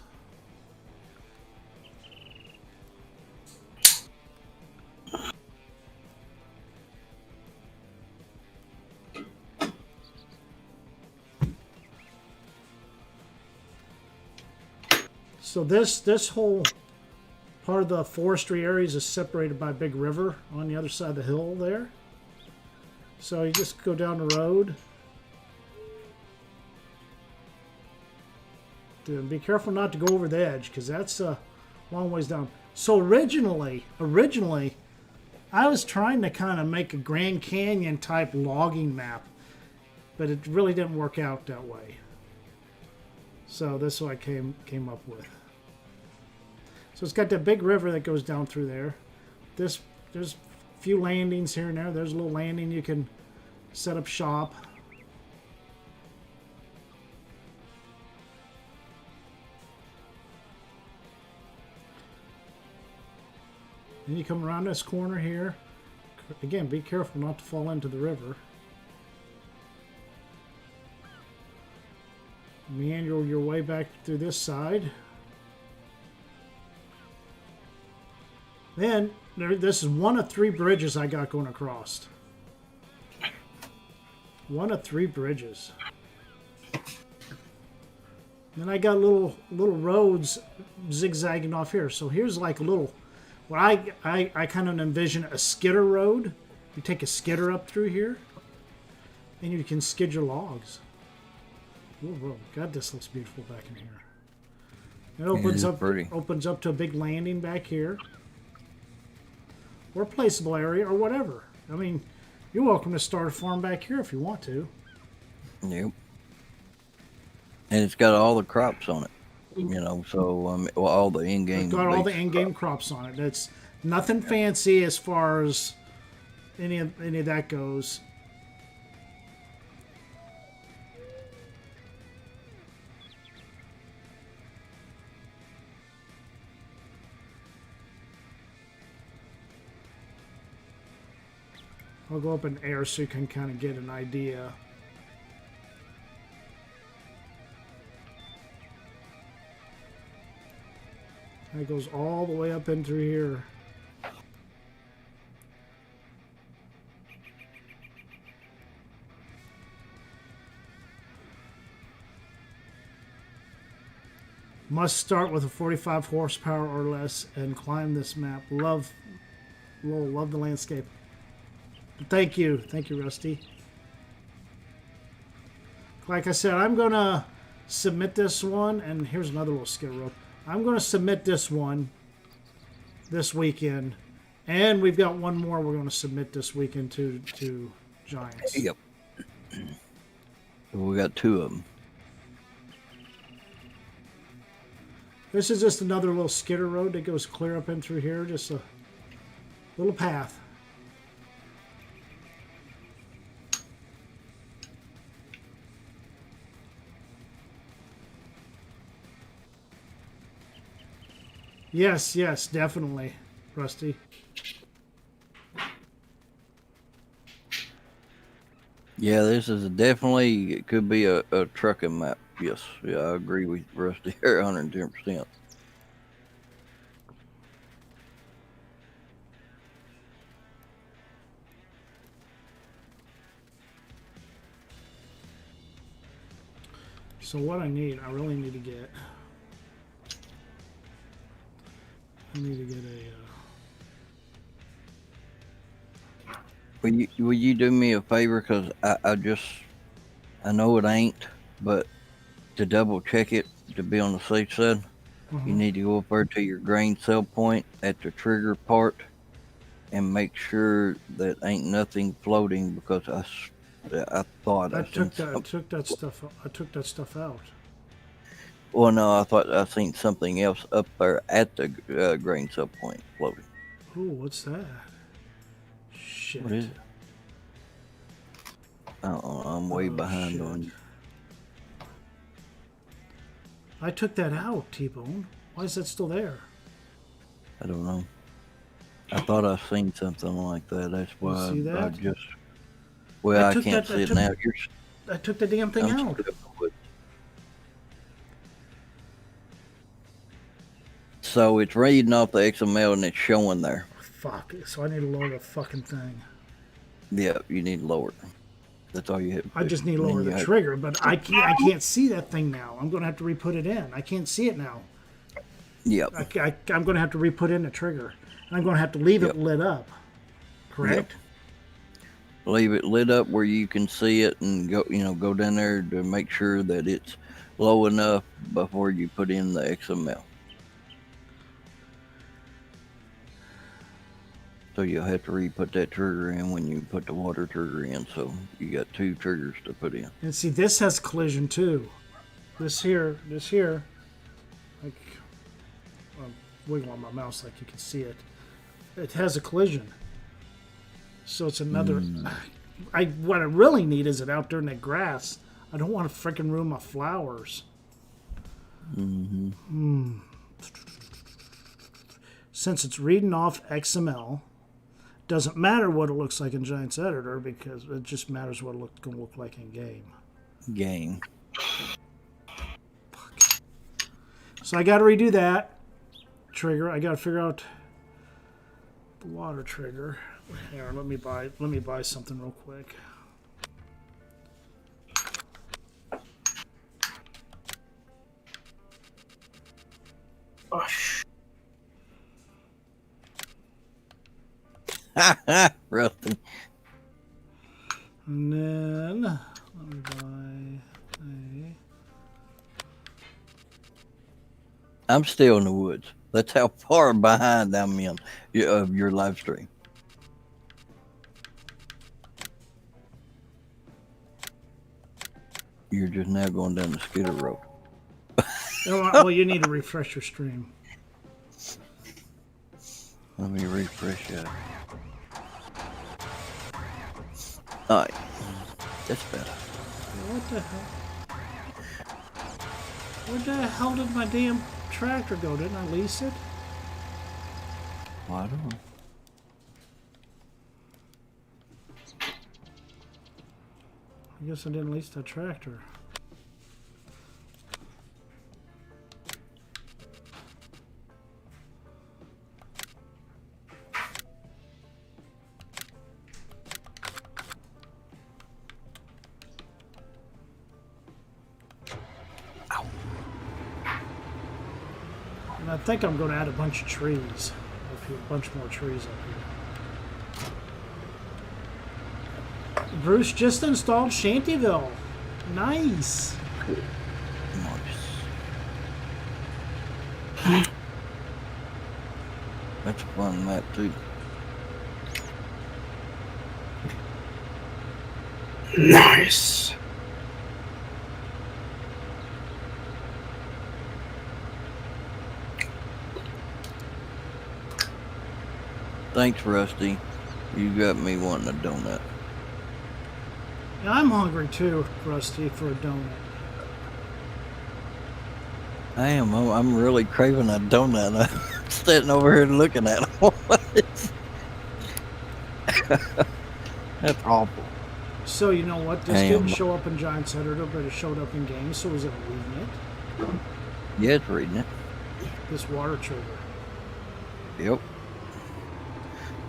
So this whole part of the forestry areas is separated by a big river on the other side of the hill there. So you just go down the road. Dude, be careful not to go over the edge because that's a long ways down. So originally, I was trying to kind of make a Grand Canyon type logging map, but it really didn't work out that way. So this is what I came up with. So it's got that big river that goes down through there. There's a few landings here and there. There's a little landing you can set up shop. Then you come around this corner here. Again, be careful not to fall into the river. Meander your way back through this side. Then, this is one of 3 bridges I got going across. One of 3 bridges. Then I got little roads zigzagging off here. So here's like a little, what I kind of envision a skidder road. You take a skidder up through here, and you can skid your logs. Whoa, whoa. God, this looks beautiful back in here. It Yeah, opens it's up pretty. opens up to a big landing back here. Or placeable area or whatever. I mean, you're welcome to start a farm back here if you want to. Yep. And it's got all the crops on it. So well, all the It's in-game. got all the based in-game crops on it. It's nothing fancy as far as any of that goes. I'll go up in air so you can kind of get an idea. It goes all the way up in through here. Must start with a 45 horsepower or less and climb this map. Love the landscape. Thank you, Rusty. Like I said, I'm gonna submit this one, and here's another little skid rope. I'm gonna submit this one this weekend, and we've got one more we're gonna submit this weekend to Giants. Yep. We got 2 of them. This is just another little skidder road that goes clear up in through here, just a little path. Yes, definitely, Rusty. Yeah, this is definitely, it could be a trucking map. Yes, yeah, I agree with Rusty here 110%. So what I really need to get. I need to get a. Will you do me a favor? Because I know it ain't, but to double check it, to be on the safe side, you need to go up there to your grain sell point at the trigger part and make sure that ain't nothing floating, because I thought I took that stuff out. Well, no, I thought I seen something else up there at the grain sell point floating. Ooh, what's that? Shit. What is it? I'm way behind shit. on you. I took that out, T-Bone. Why is that still there? I don't know. I thought I seen something like that. That's why see that? I just. Well, I can't see it now. I took the damn thing out. So it's reading off the XML and it's showing there. Fuck. So I need to lower the fucking thing. Yeah, you need to lower it. That's all you hit. I just need to lower the trigger, but I can't see that thing now. I'm going to have to re-put it in. I can't see it now. Yep. I'm going to have to re-put in the trigger. And I'm going to have to leave it lit up. Correct? Yep. Leave it lit up where you can see it, and go down there to make sure that it's low enough before you put in the XML. So you'll have to re-put that trigger in when you put the water trigger in. So you got 2 triggers to put in. And see, this has collision too. This here. Like, I'm wiggling my mouse like you can see it. It has a collision. So it's another. What I really need is it out there in the grass. I don't want to freaking ruin my flowers. Since it's reading off XML. Doesn't matter what it looks like in Giants Editor, because it just matters what it's going to look like in game. Fuck. So I got to redo that trigger. I got to figure out the water trigger. Here, let me buy something real quick. Oh, Rusty. And then let me buy a I'm still in the woods. That's how far behind I'm in of your live stream. You're just now going down the Skidder Road. Oh, well, you need to refresh your stream. Let me refresh that. Alright. That's better. What the hell? Where the hell did my damn tractor go? Didn't I lease it? Well, I don't know. I guess I didn't lease that tractor. And I think I'm going to add a bunch of trees up here, a bunch more trees up here. Bruce just installed Shantyville. Nice. Nice. That's a fun map too. Nice. Thanks, Rusty. You got me wanting a donut. Yeah, I'm hungry too, Rusty, for a donut. I am. I'm really craving a donut. I'm sitting over here looking at them. That's awful. So you know what? This Damn. didn't show up in Giant Saturday, but it showed up in games. So is it reading it? Yeah, it's reading it. This water trigger. Yep.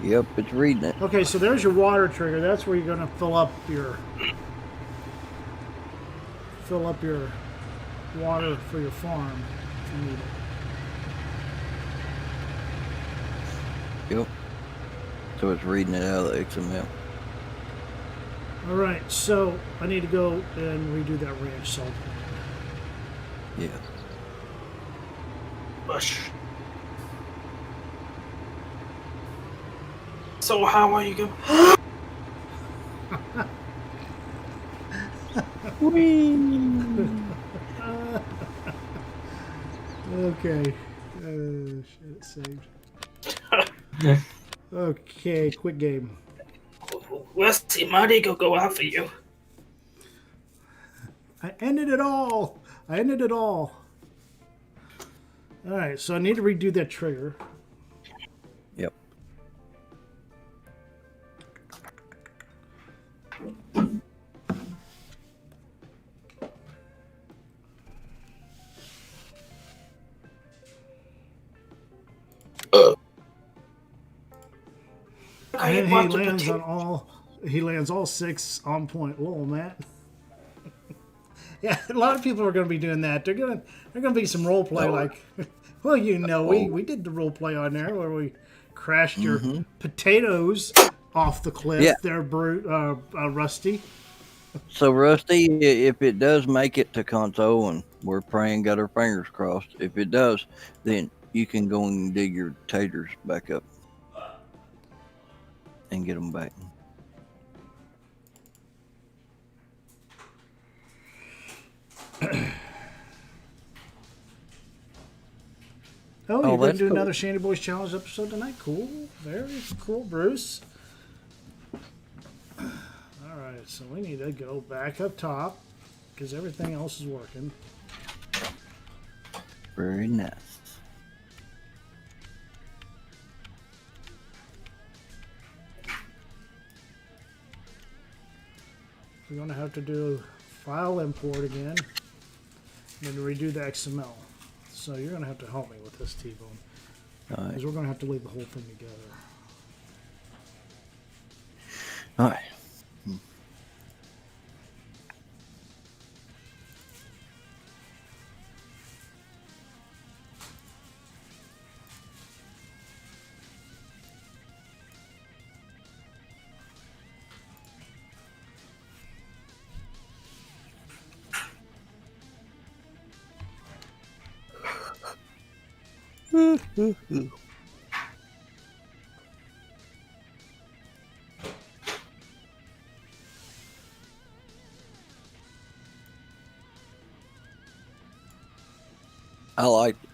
Yep, it's reading it. Okay, so there's your water trigger. That's where you're gonna fill up your water for your farm if you need it. Yep. So it's reading it out of the XML. All right, so I need to go and redo that ranch salt. Yeah. Bush. So how are you going? Okay. Shit, it saved. Okay, quick game. Where's the money go after you? I ended it all. All right, so I need to redo that trigger. Yep. And he lands all 6 on point. Lol, Matt. Yeah, a lot of people are going to be doing that. They're going to be some role play like, well, you know, we did the role play on there where we crashed your potatoes off the cliff. Yeah. There, Rusty. So, Rusty, if it does make it to console, and we're praying, got our fingers crossed, if it does, then you can go and dig your taters back up and get them back. Oh, you're going that's to do cool. another Shanty Boys Challenge episode tonight? Cool. Very cool, Bruce. All right, so we need to go back up top because everything else is working. Very nice. We're going to have to do file import again and then redo the XML. So you're going to have to help me with this, T-Bone. All right. Because we're going to have to leave the whole thing together. All right. I like it.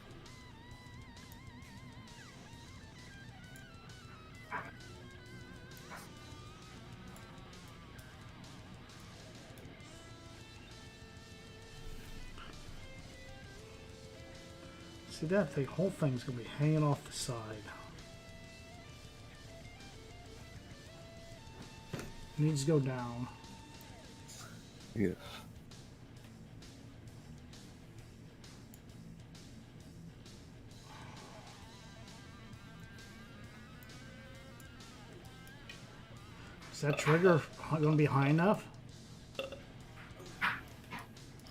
See that thing, whole thing's gonna be hanging off the side. Needs to go down. Yes. Is that trigger gonna be high enough?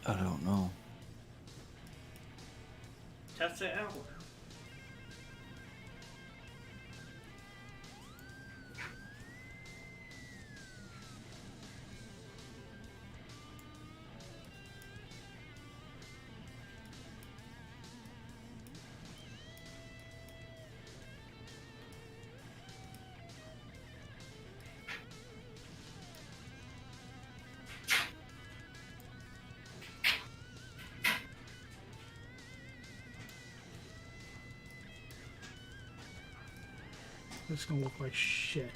I don't know. Test it out. It's gonna look like shit.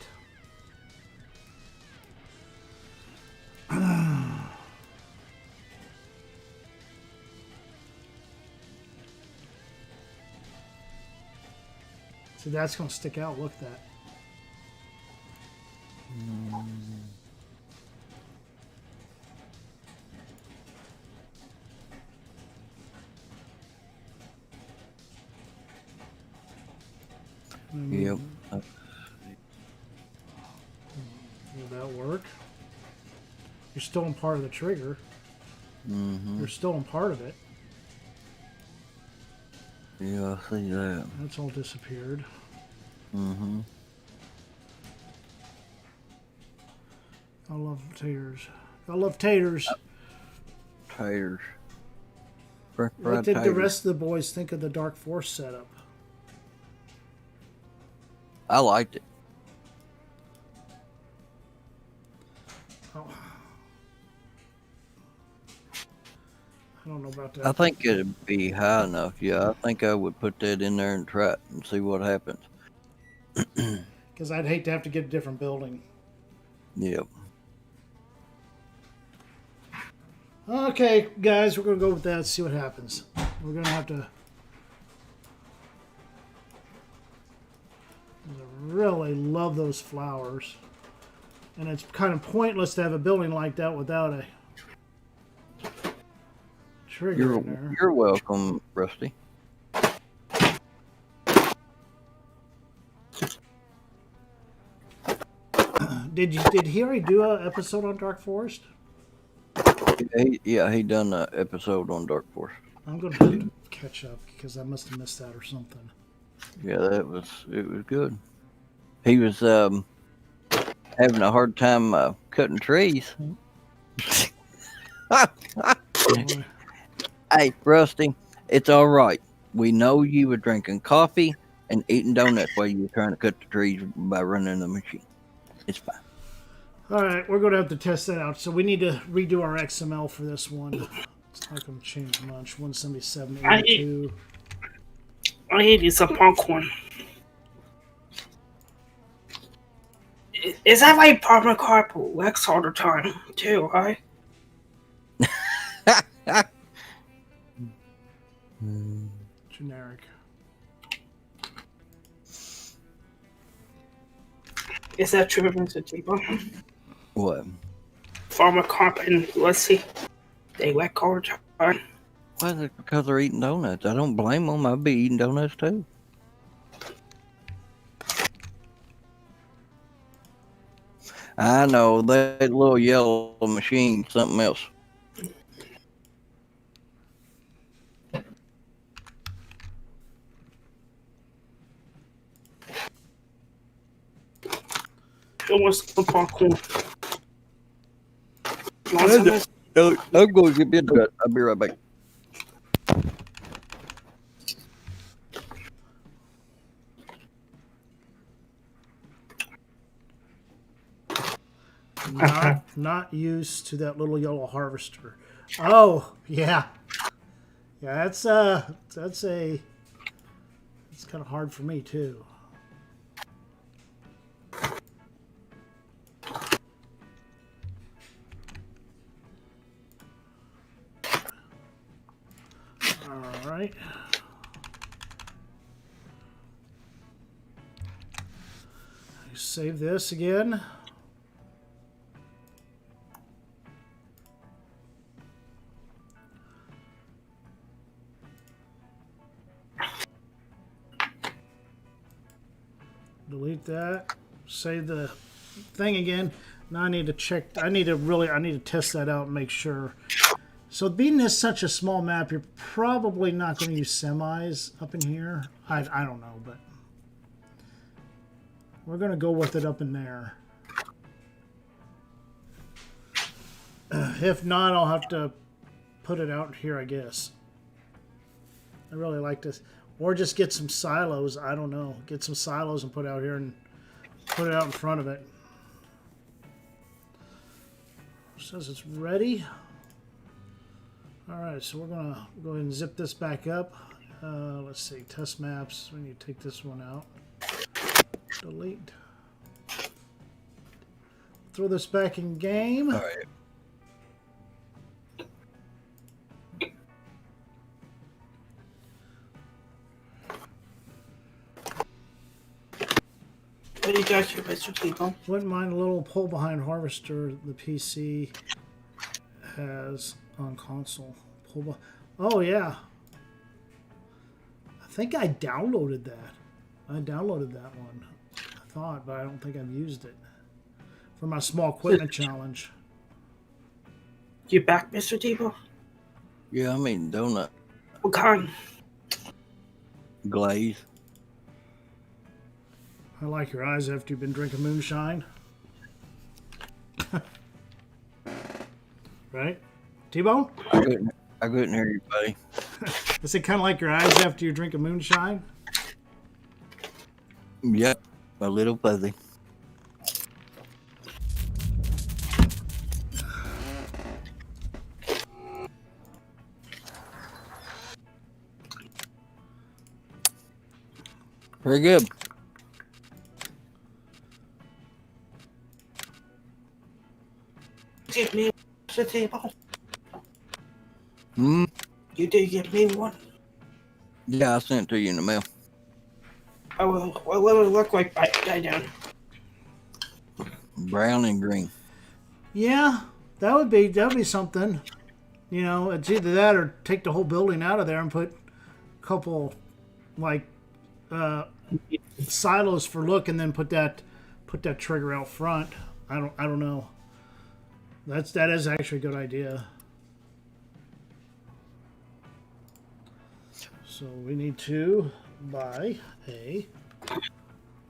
See, that's gonna stick out. Look at that. Yep. Will that work? You're still in part of the trigger. Mm-hmm. You're still in part of it. Yeah, I see that. That's all disappeared. Mm-hmm. I love taters. I love taters. Taters. French What fried did the taters. rest of the boys think of the Dark Force setup? I liked it. Oh. I don't know about that. I think it'd be high enough. Yeah, I think I would put that in there and try it and see what happens. Because I'd hate to have to get a different building. Yep. Okay, guys, we're going to go with that, see what happens. We're going to have to... I really love those flowers. And it's kind of pointless to have a building like that without a trigger in there. You're welcome, Rusty. Did he already do an episode on Dark Forest? He done an episode on Dark Force. I'm going to have to catch up because I must have missed that or something. Yeah, it was good. He was having a hard time cutting trees. Boy. Hey, Rusty, it's all right. We know you were drinking coffee and eating donuts while you were trying to cut the trees by running the machine. It's fine. All right, we're going to have to test that out. So we need to redo our XML for this one. It's not going to change much. 177.82. I need some popcorn. Is that like Parma Carp Lex all the time, too, right? Generic. Is that true, Mr. T-Bone? What? Farmer Carp and let's see. They like all the time. Why is it because they're eating donuts? I don't blame them. I'd be eating donuts too. I know that little yellow machine, something else. It was the popcorn. I'm going to get me a donut. I'll be right back. Not used to that little yellow harvester. Oh, yeah. Yeah, it's kind of hard for me too. All right. Save this again. Delete that. Save the thing again. Now I need to check. I need to test that out and make sure. So being this such a small map, you're probably not going to use semis up in here. I don't know, but we're going to go with it up in there. If not, I'll have to put it out here, I guess. I really like this. Or just get some silos. I don't know. Get some silos and put it out here and put it out in front of it. It says it's ready. All right, so we're going to go ahead and zip this back up. Let's see, test maps. We need to take this one out. Delete. Throw this back in game. All right. What do you got here, Mr. People? Wouldn't mind a little pull behind harvester the PC has on console. Oh yeah. I think I downloaded that. I downloaded that one. I thought, but I don't think I've used it. For my small equipment challenge. You back, Mr. Debo? Yeah, I mean donut What kind? glaze. I like your eyes after you've been drinking moonshine. Right? T-Bone? I couldn't hear you, buddy. Is it kind of like your eyes after you drink a moonshine? Yep, a little fuzzy. Very good. Give me Mr. Table. Hmm? You did give me one. Yeah, I sent it to you in the mail. Oh, well, what would it look like by guy down? Brown and green. Yeah, that'd be something. You know, it's either that or take the whole building out of there and put a couple like silos for look, and then put that trigger out front. I don't know. That is actually a good idea. So we need to buy a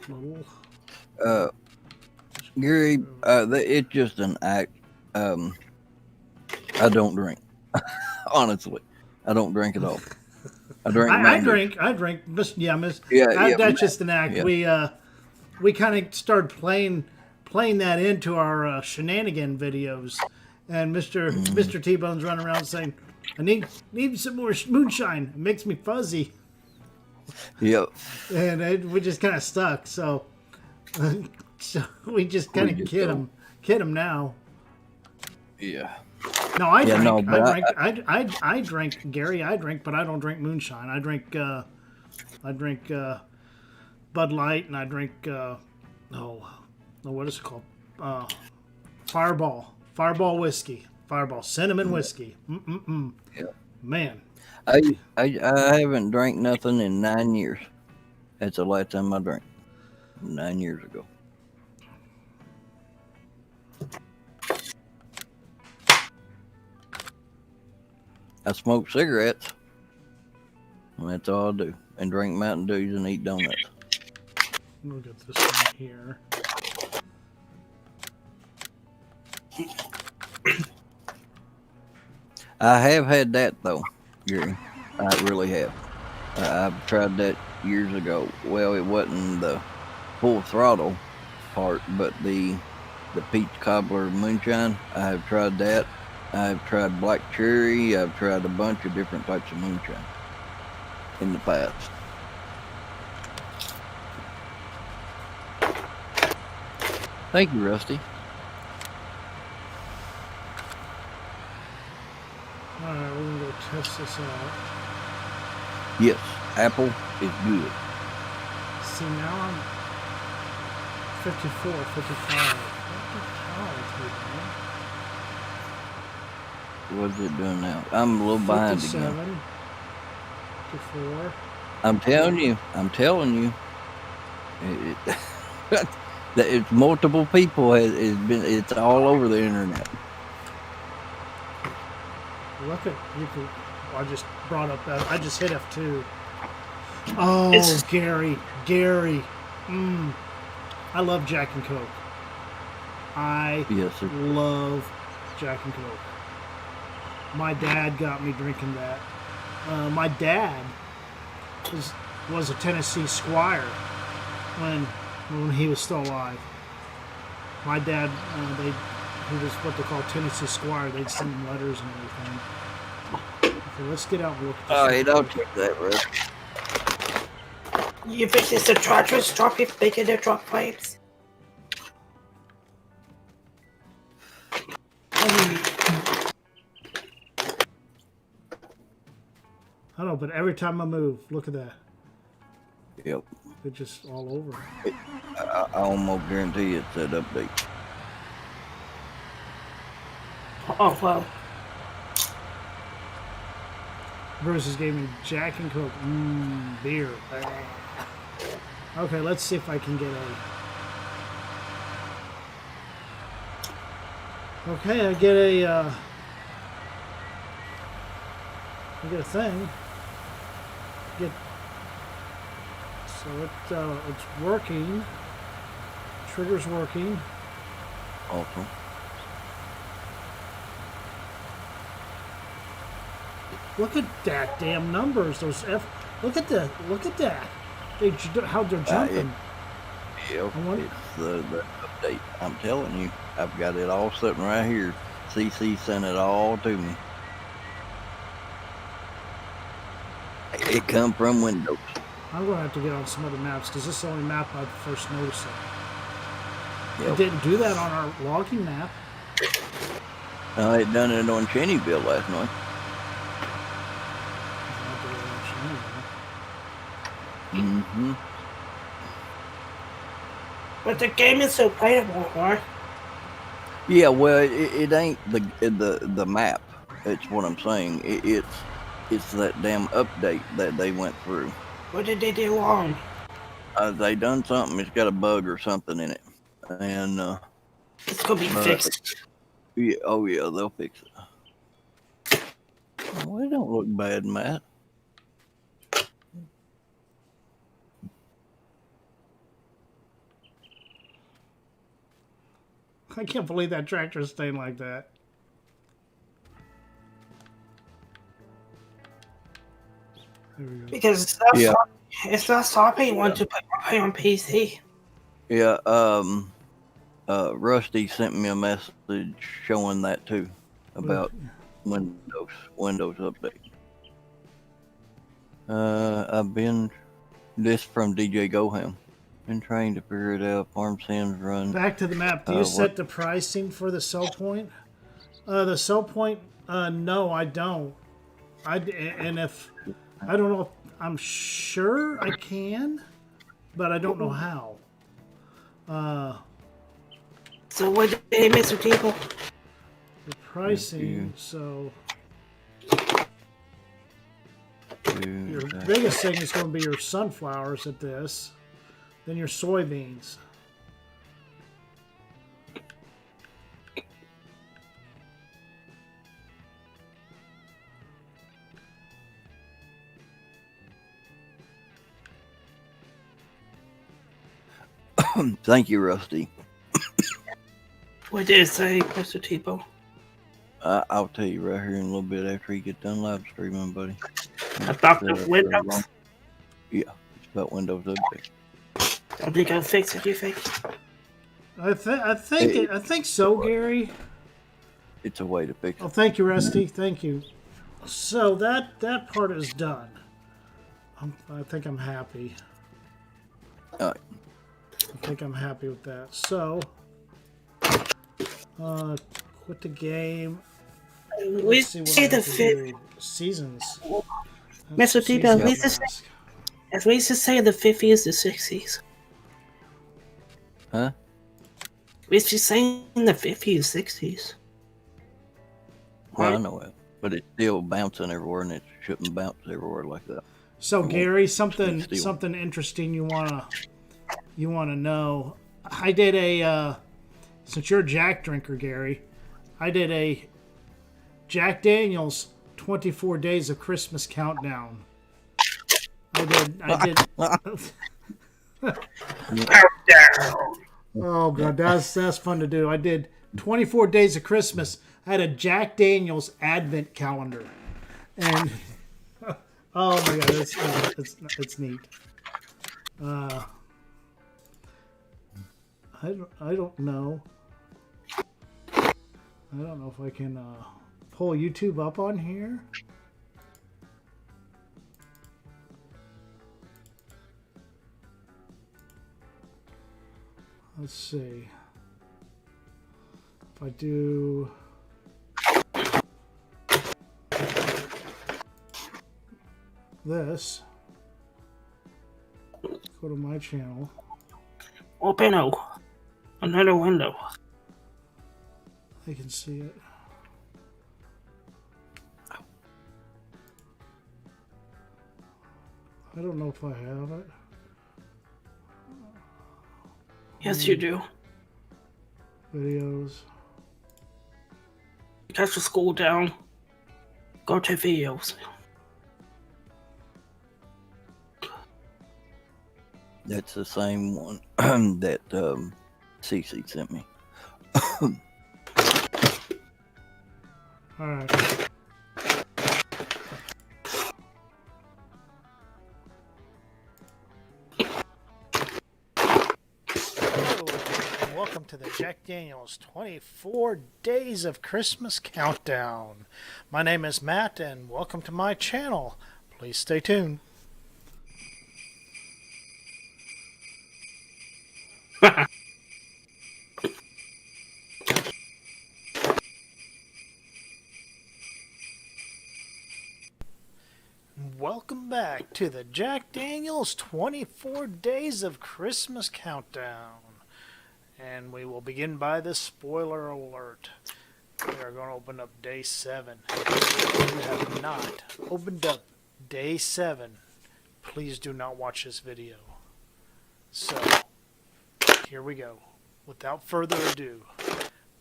little. Gary, it's just an act. I don't drink. Honestly, I don't drink at all. I drink. I drink. Miss. Yeah. That's just an act. Yeah. We kind of started playing that into our shenanigan videos, and Mr. T-Bone's running around saying, "I need some more moonshine. It makes me fuzzy." Yep. And we just kind of stuck. So we just kind of kid him now. Yeah. No, I drink. No, but I drink, Gary. I drink, but I don't drink moonshine. I drink Bud Light, and I drink what is it called? Fireball whiskey. Fireball cinnamon whiskey. Yeah. Man. I haven't drank nothing in 9 years. That's the last time I drank. 9 years ago. I smoke cigarettes. And that's all I do. And drink Mountain Dews and eat donuts. We'll get this one here. I have had that though, Gary. I really have. I've tried that years ago. Well, it wasn't the full throttle part, but the the peach cobbler moonshine. I have tried that. I've tried black cherry. I've tried a bunch of different types of moonshine in the past. Thank you, Rusty. Alright, we're gonna go test this out. Yes, apple is good. See, now I'm 54, 55. What's it doing now? I'm a little behind 57, again. 54. I'm telling you. That it's multiple people. It's all over the internet. Look at you can. I just brought up that. I just hit F2. Oh, It's- Gary. I love Jack and Coke. I Yes, sir. love Jack and Coke. My dad got me drinking that. My dad was a Tennessee squire when he was still alive. My dad, he was what they call Tennessee squire. They'd send him letters and everything. Okay, let's get out and look at this. All right, I'll check that, Russ. You think it's the tractors dropping making their drop flames? I know, but every time I move, look at that. Yep. It's just all over. I almost guarantee it's that update. Oh well. Bruce gave me Jack and Coke. Beer. Okay, let's see if I can get a. Okay, I get a thing. So it's working. Trigger's working. Awesome. Look at that damn numbers. Those Look at that. How they're jumping. Yep. I wonder- It's the update. I'm telling you, I've got it all sitting right here. CC sent it all to me. It come from Windows. I'm going to have to get on some other maps because this is the only map I first noticed it. It Yep. didn't do that on our logging map. It done it on Cheneyville last night. Mm-hmm. But the game is so playable, right? Yeah, well, it ain't the map. It's what I'm saying. It's that damn update that they went through. What did they do wrong? They done something. It's got a bug or something in it, and It's gonna be fixed. yeah, oh yeah, they'll fix it. Well, it don't look bad, Matt. I can't believe that tractor is staying like that. There we go. Because it's not stopping one to play on PC. Yeah, Rusty sent me a message showing that too about Windows update. I've been this from DJ Goham. Been trying to figure it out. Farm Sims run. Back to the map. Do you set the pricing for the sell point? The sell point, no, I don't. And if I don't know, I'm sure I can, but I don't know how. So what did they miss with people? The pricing. So your biggest thing is going to be your sunflowers at this, then your soybeans. Thank you, Rusty. What did it say, Mr. Tipo? I'll tell you right here in a little bit after you get done live streaming, buddy. About the Windows? Yeah, it's about Windows update. Are they gonna fix it, you think? I think so, Gary. It's a way to fix Oh, it. thank you, Rusty. Thank you. So that part is done. I think I'm happy. All right. I think I'm happy with that. So, quit the game. We Let's see what see I the have to fifth. do. Seasons. Mr. Tito, at least Mask. say the 50s to 60s. Huh? At least you're saying the 50s, 60s. Well, I Right? know it, but it's still bouncing everywhere, and it shouldn't bounce everywhere like that. So, It Gary, won't stay still. something interesting you wanna know. I did a since you're a Jack drinker, Gary. I did a Jack Daniel's 24 Days of Christmas countdown. I did. Oh god, that's fun to do. I did 24 Days of Christmas. I had a Jack Daniel's Advent calendar, and oh my god, it's neat. I don't know. I don't know if I can pull YouTube up on here. Let's see. If I do this, go to my channel. Open another window. I can see it. I don't know if I have it. Yes, you do. Videos. Catch the school down. Go to videos. That's the same one that Cece sent me. All right. Hello, and welcome to the Jack Daniel's 24 Days of Christmas Countdown. My name is Matt, and welcome to my channel. Please stay tuned. Welcome back to the Jack Daniel's 24 Days of Christmas Countdown. And we will begin by the spoiler alert. We are going to open up day 7. If you have not opened up day 7, please do not watch this video. So, here we go. Without further ado,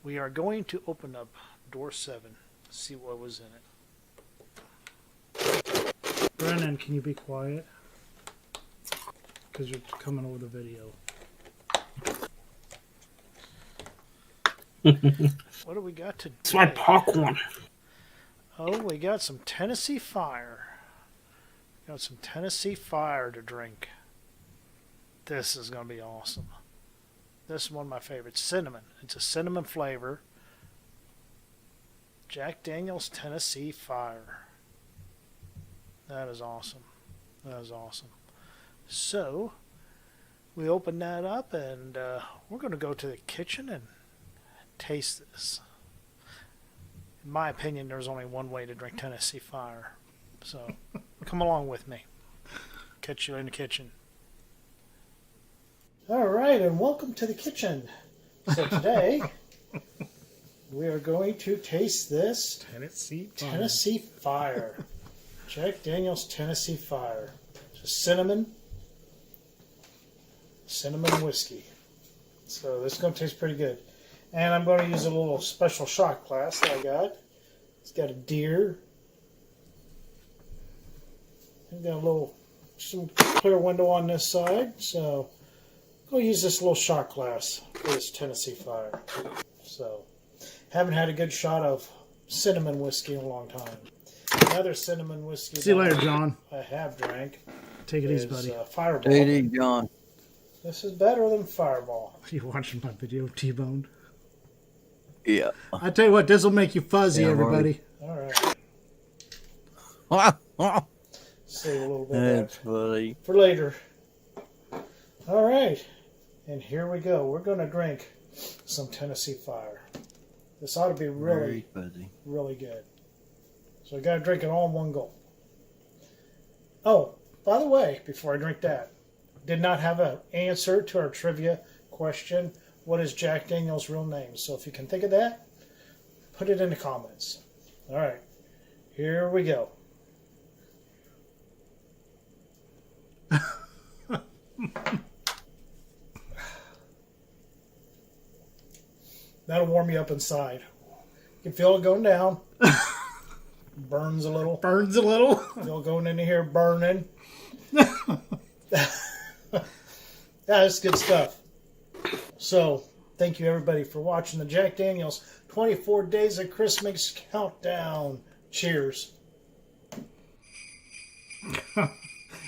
we are going to open up door 7, see what was in it. Brennan, can you be quiet? Because you're coming over the video. What do we got today? It's my popcorn. Oh, we got some Tennessee Fire. Got some Tennessee Fire to drink. This is going to be awesome. This is one of my favorites. Cinnamon. It's a cinnamon flavor. Jack Daniel's Tennessee Fire. That is awesome. That is awesome. So, we open that up and we're going to go to the kitchen and taste this. In my opinion, there's only one way to drink Tennessee Fire. So, come along with me. Catch you in the kitchen. All right, and welcome to the kitchen. So today, we are going to taste this Tennessee Fire. Jack Daniel's Tennessee Fire. Just cinnamon whiskey. So this is going to taste pretty good. And I'm going to use a little special shot glass that I got. It's got a deer. I've got some clear window on this side. So I'm going to use this little shot glass for this Tennessee Fire. So haven't had a good shot of cinnamon whiskey in a long time. Another cinnamon whiskey. See you later, John. I have drank. Take it easy, buddy. Fireball. JD John. This is better than Fireball. You watching my video, T-Bone? Yeah. I tell you what, this will make you fuzzy, Yeah, everybody. All right. Save a little bit That's of that funny. for later. All right. And here we go. We're going to drink some Tennessee Fire. This ought to be really, really good. So I got to drink it all in one gulp. Oh, by the way, before I drink that, did not have an answer to our trivia question. What is Jack Daniel's real name? So if you can think of that, put it in the comments. All right. Here we go. That'll warm you up inside. You can feel it going down. Burns a little. Burns a little. Feel going into here burning. That's good stuff. So, thank you everybody for watching the Jack Daniel's 24 Days of Christmas Countdown. Cheers.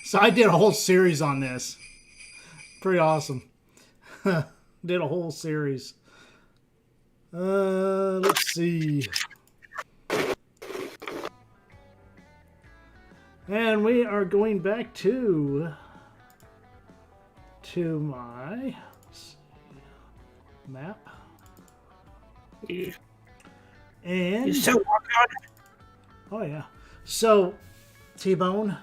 So I did a whole series on this. Pretty awesome. Did a whole series. Let's see. And we are going back to my map. Yeah. And You still working on it? oh yeah. So T-Bone.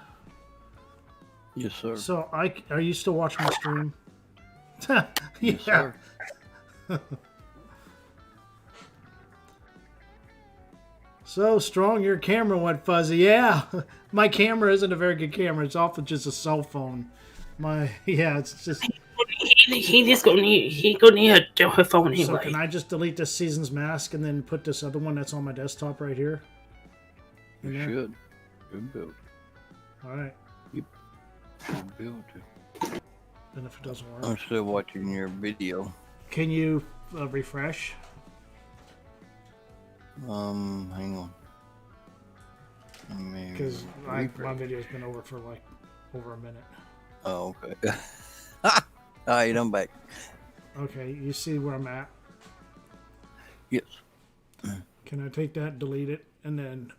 Yes, sir. So are you still watching my stream? Yeah. Yes, sir. So strong, your camera went fuzzy. Yeah, my camera isn't a very good camera. It's off with just a cell phone. It's just. He gonna need a different phone anyway. So can I just delete this Season's Mask and then put this other one that's on my desktop right here? You should. Good build. All right. Yep. Good build. And if it doesn't work, I'm still watching your video. can you refresh? Hang on. Because my video's been over for like over a minute. Oh, okay. Alright, I'm back. Okay, you see where I'm at? Yes. Can I take that, delete it, and then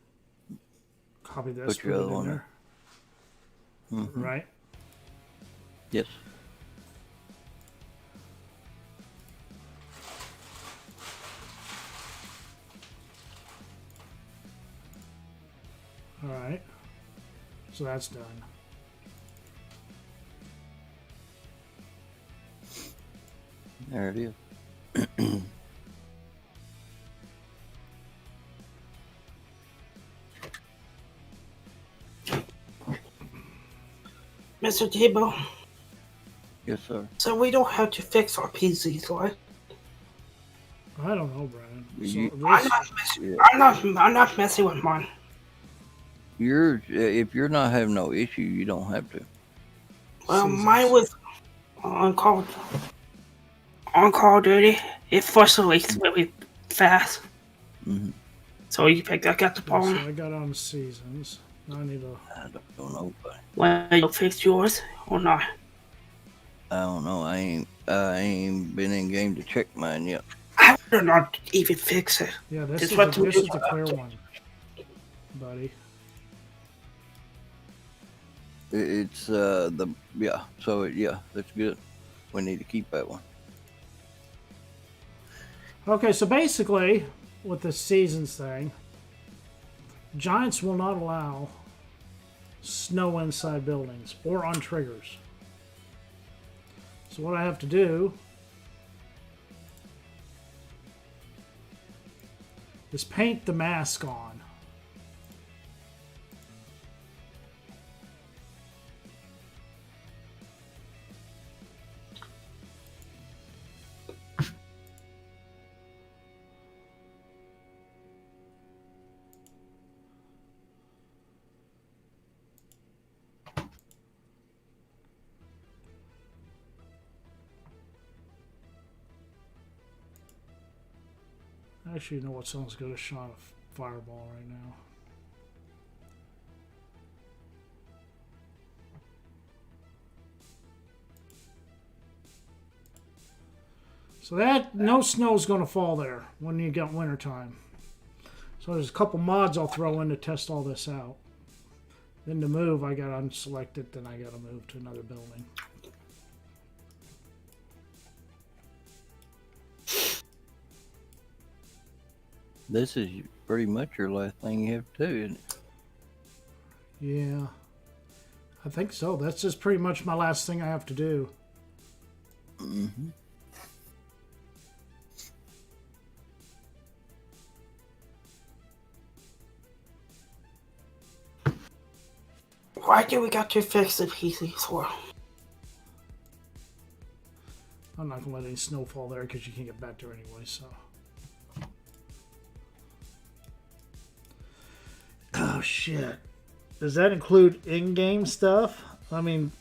copy this, Put your put it other in one there? Mm-hmm. Right? Yes. All right. So that's done. There it is. Mr. Table, Yes, sir. so we don't have to fix our PCs, right? I don't know, Brian. So You- I'm not messing with mine. If you're not having no issue, you don't have to. Well, Seasons. mine was on Call of Duty. It fluctuates really fast. Mm-hmm. So I got the So problem. I got on Seasons. Now I need to. I don't know, but When you fix yours or not? I don't know. I ain't been in game to check mine yet. I would not even fix it. Yeah, this Just is what the, to this do. is the clear one, buddy. It's that's good. We need to keep that one. Okay, so basically, with the Seasons thing, Giants will not allow snow inside buildings or on triggers. So what I have to do is paint the mask on. Actually, you know what sounds good? A shot of Fireball right now. So that no snow's going to fall there when you get winter time. So there's a couple mods I'll throw in to test all this out. Then to move, I got to unselect it. Then I got to move to another building. This is pretty much your last thing you have to do, isn't it? Yeah, I think so. That's just pretty much my last thing I have to do. Mm-hmm. Why do we got to fix the PCs for? I'm not going to let any snow fall there because you can't get back there anyway, so. Oh, shit. Does that include in-game stuff? I mean,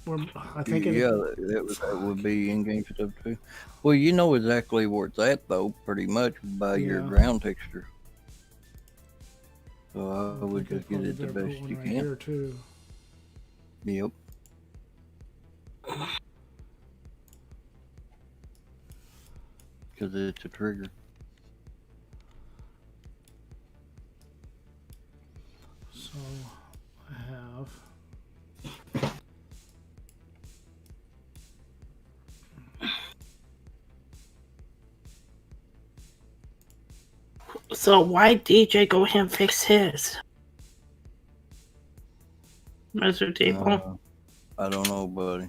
I think Yeah, that would be in-game stuff too. Well, you know exactly where it's at, though, pretty much by your Yeah. ground texture. So I would just get it the best you right can. here too. Yep. Because it's a trigger. So I have. So why DJ go ahead and fix his? Mr. Dable? I don't know, buddy.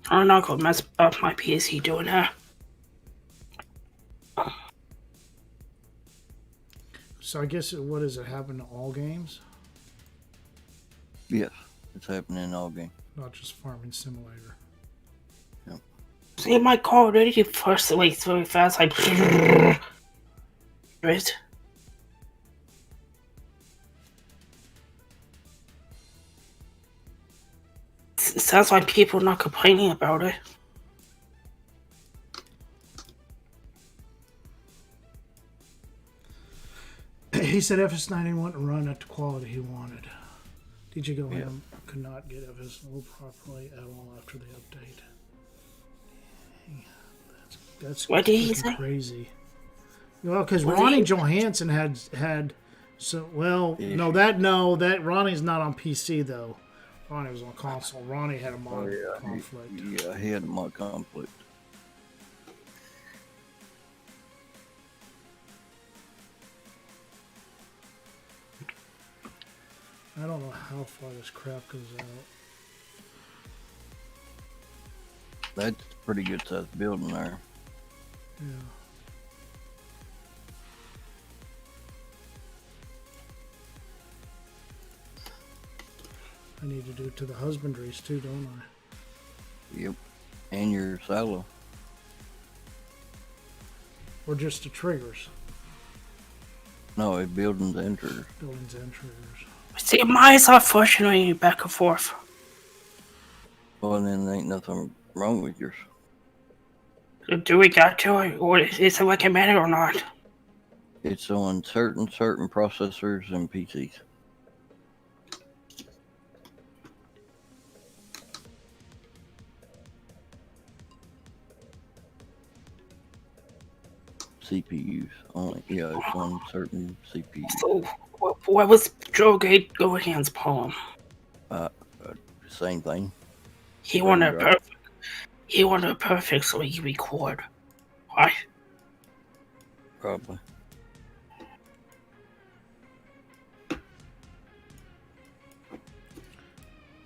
I'm not gonna mess up my PC doing that. So I guess what does it happen to all games? Yes, it's happening in all games. Not just Farming Simulator. Yep. See, my car already first like so fast, like right. Sounds like people not complaining about it. He said FS19 wouldn't run at the quality he wanted. DJ Go Yeah. Ham could not get FS19 properly at all after the update. That's What did he freaking say? crazy. Well, because What did Ronnie he- Johansson had so well Yeah. that Ronnie's not on PC though. Ronnie was on console. Ronnie had a Oh, mod yeah. conflict. Yeah, he had a mod conflict. I don't know how far this crap goes out. That's a pretty good sized building there. Yeah. I need to do it to the husbandries too, don't I? Yep. And your silo. Or just the triggers, No, it buildings and triggers. buildings and triggers. See, mine's not frustrating back and forth. Well, and then there ain't nothing wrong with yours. Do we got to it, or is it recommended or not? It's on certain processors and PCs. CPUs only. Yeah, it's on certain CPUs. So, what was Joe Gate Go Ahead's poem? Same thing. He wanted a Right. perfect. He wanted a perfect so he could record. Why? Probably.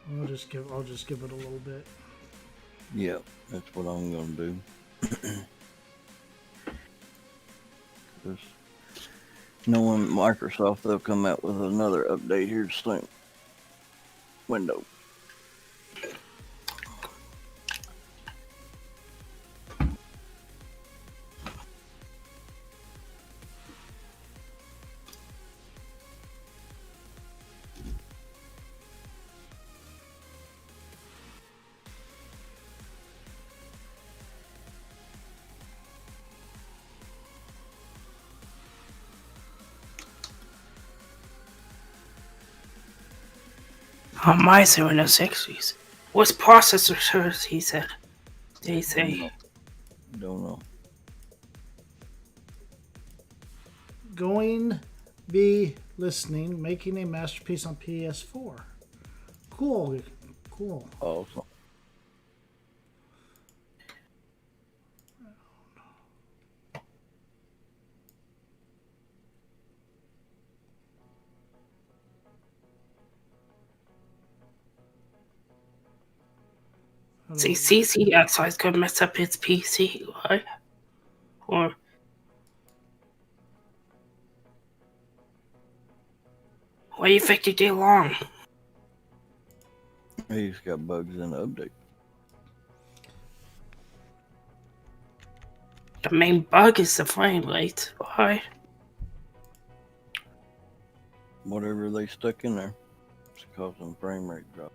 I'll just give it a little bit. Yeah, that's what I'm gonna do. Just knowing Microsoft, they'll come out with another update here soon. Windows. On my server in the 60s. What's processors, he said. They Don't say. know. Don't know. Going be listening, making a masterpiece on PS4. Cool. Cool. Awesome. See, CC outside could mess up his PC, right? Or why do you think it did long? He's got bugs in the update. The main bug is the frame rate, right? Whatever they stuck in there, it's causing frame rate drop.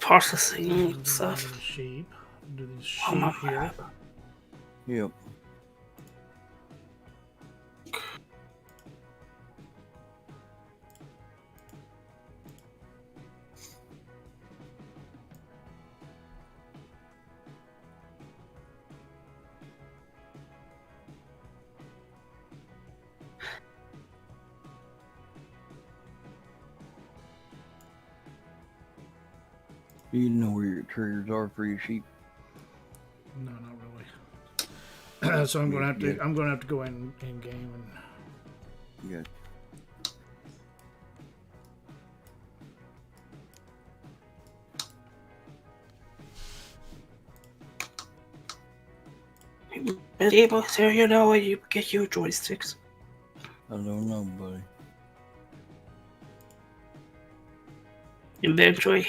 Processing stuff. Sheep. Do these Oh my sheep here. God. Yep. Do you know where your triggers are for your sheep? No, not really. So I'm gonna have to. Yeah. I'm gonna have to go in game and. Yeah. Is able to, you know, when you get your joysticks. I don't know, buddy. Eventually.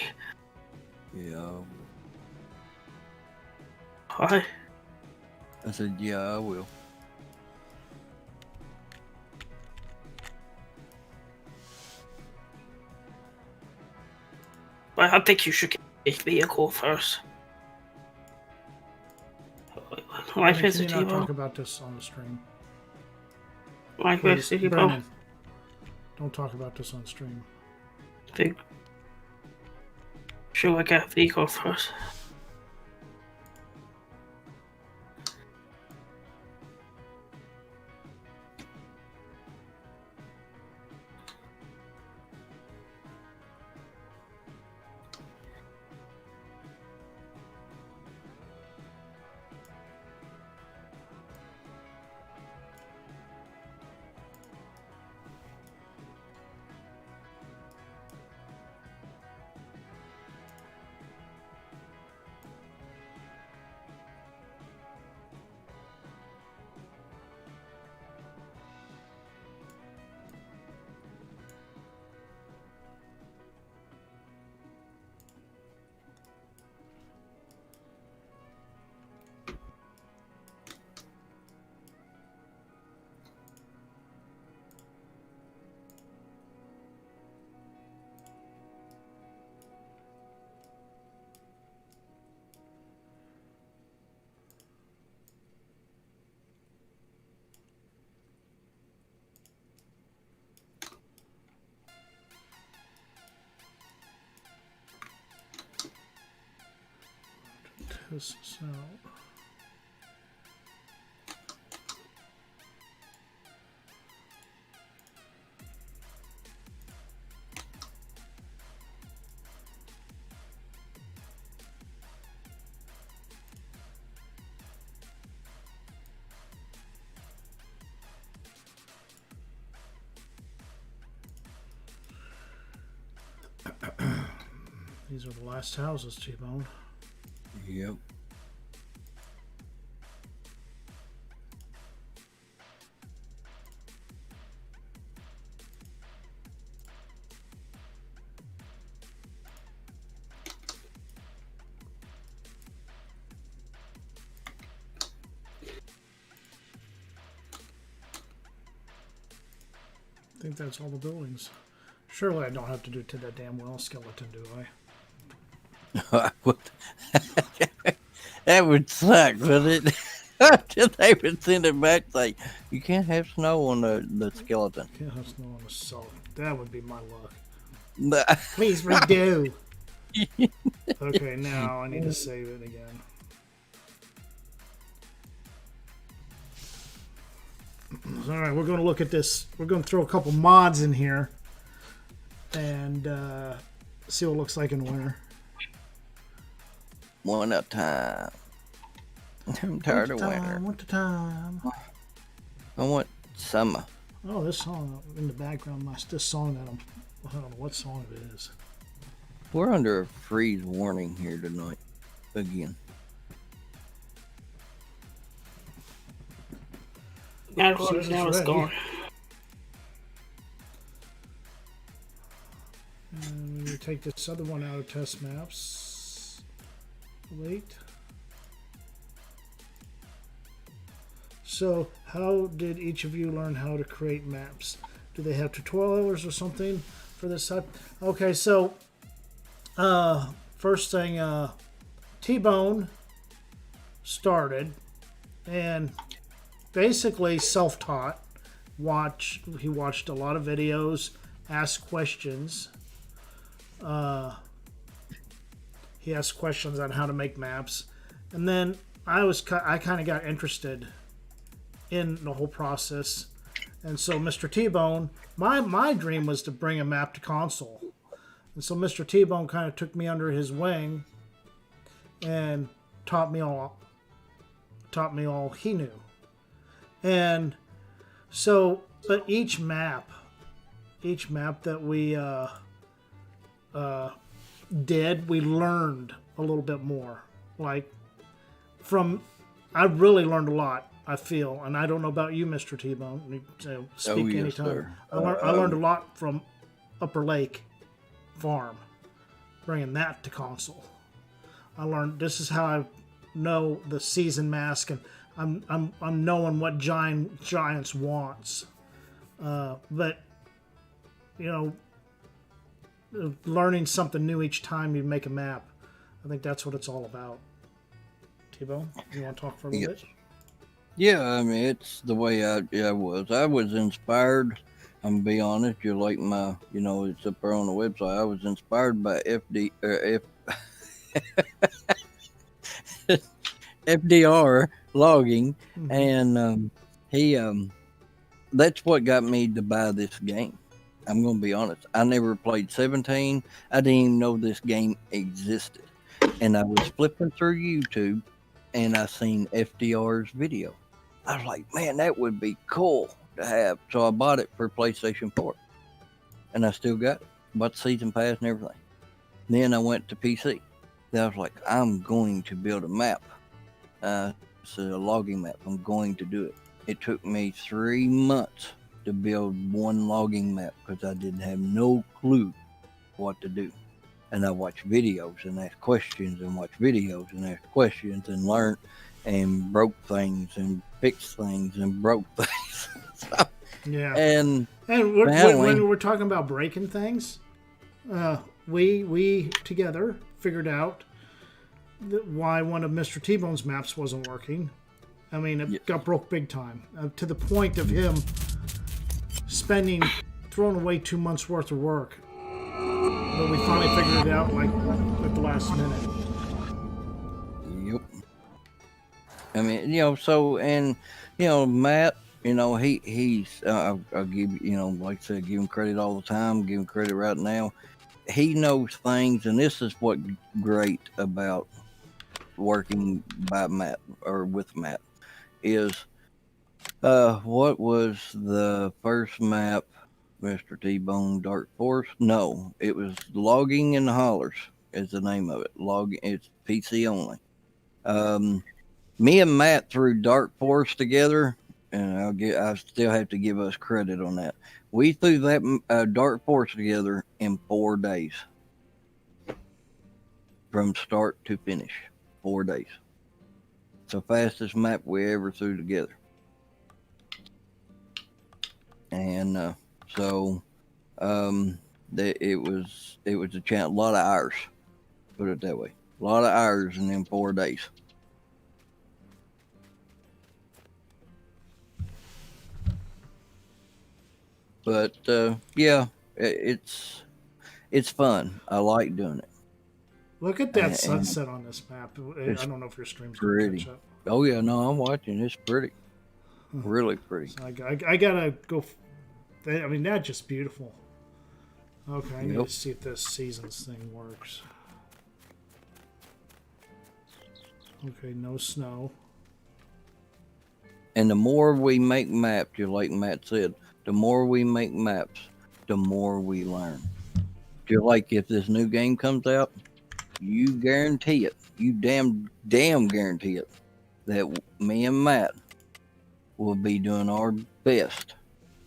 Yeah. Hi. I said, yeah, I will. But I think you should get a vehicle first. Like Can Resident you not talk Evil. about this on the stream? Like Please, Resident Evil. Brennan, don't talk about this on stream. Think. Should I get a vehicle first? Test this out. These are the last houses, T-Bone. Yep. I think that's all the buildings. Surely I don't have to do to that damn well skeleton, do I? That would suck, wouldn't it? They would send it back like, you can't have snow on the skeleton. Can't have snow on the salt. That would be my luck. Nah. Please redo. Okay, now I need to save it again. All right, we're going to look at this. We're going to throw a couple mods in here and see what it looks like in winter. One at a time. I'm tired of winter. Winter time. I want summer. Oh, this song in the background. This song that I don't know what song it is. We're under a freeze warning here tonight. Again. Now It's it's ready. gone. And we take this other one out of test maps. Wait. So, how did each of you learn how to create maps? Do they have tutorials or something for this type? Okay, so first thing, T-Bone started and basically self-taught. He watched a lot of videos, asked questions. He asked questions on how to make maps, and then I kind of got interested in the whole process. And so Mr. T-Bone, my dream was to bring a map to console. And so Mr. T-Bone kind of took me under his wing and taught me all he knew. And so, but each map that we did, we learned a little bit more. Like I really learned a lot, I feel, and I don't know about you, Mr. T-Bone. Speak yes, anytime. sir. I learned a lot from Upper Lake Farm, bringing that to console. I learned this is how I know the season mask, and I'm knowing what Giants wants. But learning something new each time you make a map, I think that's what it's all about. T-Bone, you want to talk for a little bit? Yeah, I mean, it's the way I was. I was inspired. I'm going to be honest. You're like my, it's up there on the website. I was inspired by FDR logging, and that's what got me to buy this game. I'm going to be honest. I never played 17. I didn't even know this game existed. And I was flipping through YouTube, and I seen FDR's video. I was like, man, that would be cool to have. So I bought it for PlayStation 4. And I still got it. Bought the season pass and everything. Then I went to PC. Then I was like, I'm going to build a map. It's a logging map. I'm going to do it. It took me 3 months to build one logging map because I didn't have no clue what to do. And I watched videos and asked questions and watched videos and asked questions and learned and broke things and fixed things and broke things. Yeah. And when we're talking about breaking things, we together figured out why one of Mr. T-Bone's maps wasn't working. I mean, it got broke big time, to the point of him throwing away 2 months worth of work. But we finally figured it out like at the last minute. Yep. I mean, so, and, Matt, he's, I'll give, like I said, give him credit all the time, give him credit right now. He knows things, and this is what great about working by Matt, or with Matt, is, what was the first map, Mr. T-Bone? Dark Forest? No, it was Logging in the Hollers is the name of it. It's PC only. Me and Matt threw Dark Forest together, and I still have to give us credit on that. We threw that Dark Forest together in 4 days, from start to finish. 4 days. It's the fastest map we ever threw together. And So, it was a lot of hours. Put it that way, a lot of hours in them 4 days. But yeah, it's fun. I like doing it. Look at that And sunset on this map. I it's don't know if your stream's going to catch pretty. up. Oh yeah, no, I'm watching. It's pretty, really pretty. So I gotta go. I mean, that's just beautiful. Okay, I need Yep. to see if this seasons thing works. Okay, no snow. And the more we make maps, just like Matt said, the more we make maps, the more we learn. Just like if this new game comes out, you guarantee it. You damn guarantee it that me and Matt will be doing our best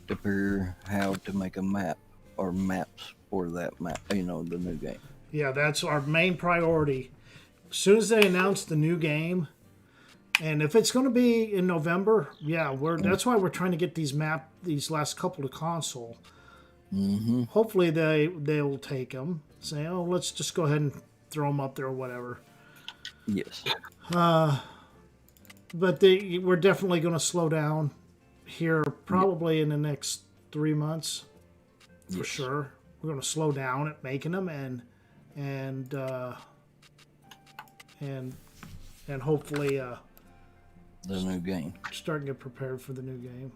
to figure how to make a map or maps for that map. The new game. Yeah, that's our main priority. As soon as they announce the new game, and if it's going to be in November, yeah, that's why we're trying to get these last couple to console. Mm-hmm. Hopefully they'll take them. Say, oh, let's just go ahead and throw them up there or whatever. Yes. But we're definitely going to slow down here probably in the next 3 months for Yes. sure. We're going to slow down at making them and hopefully The new game. start and get prepared for the new game.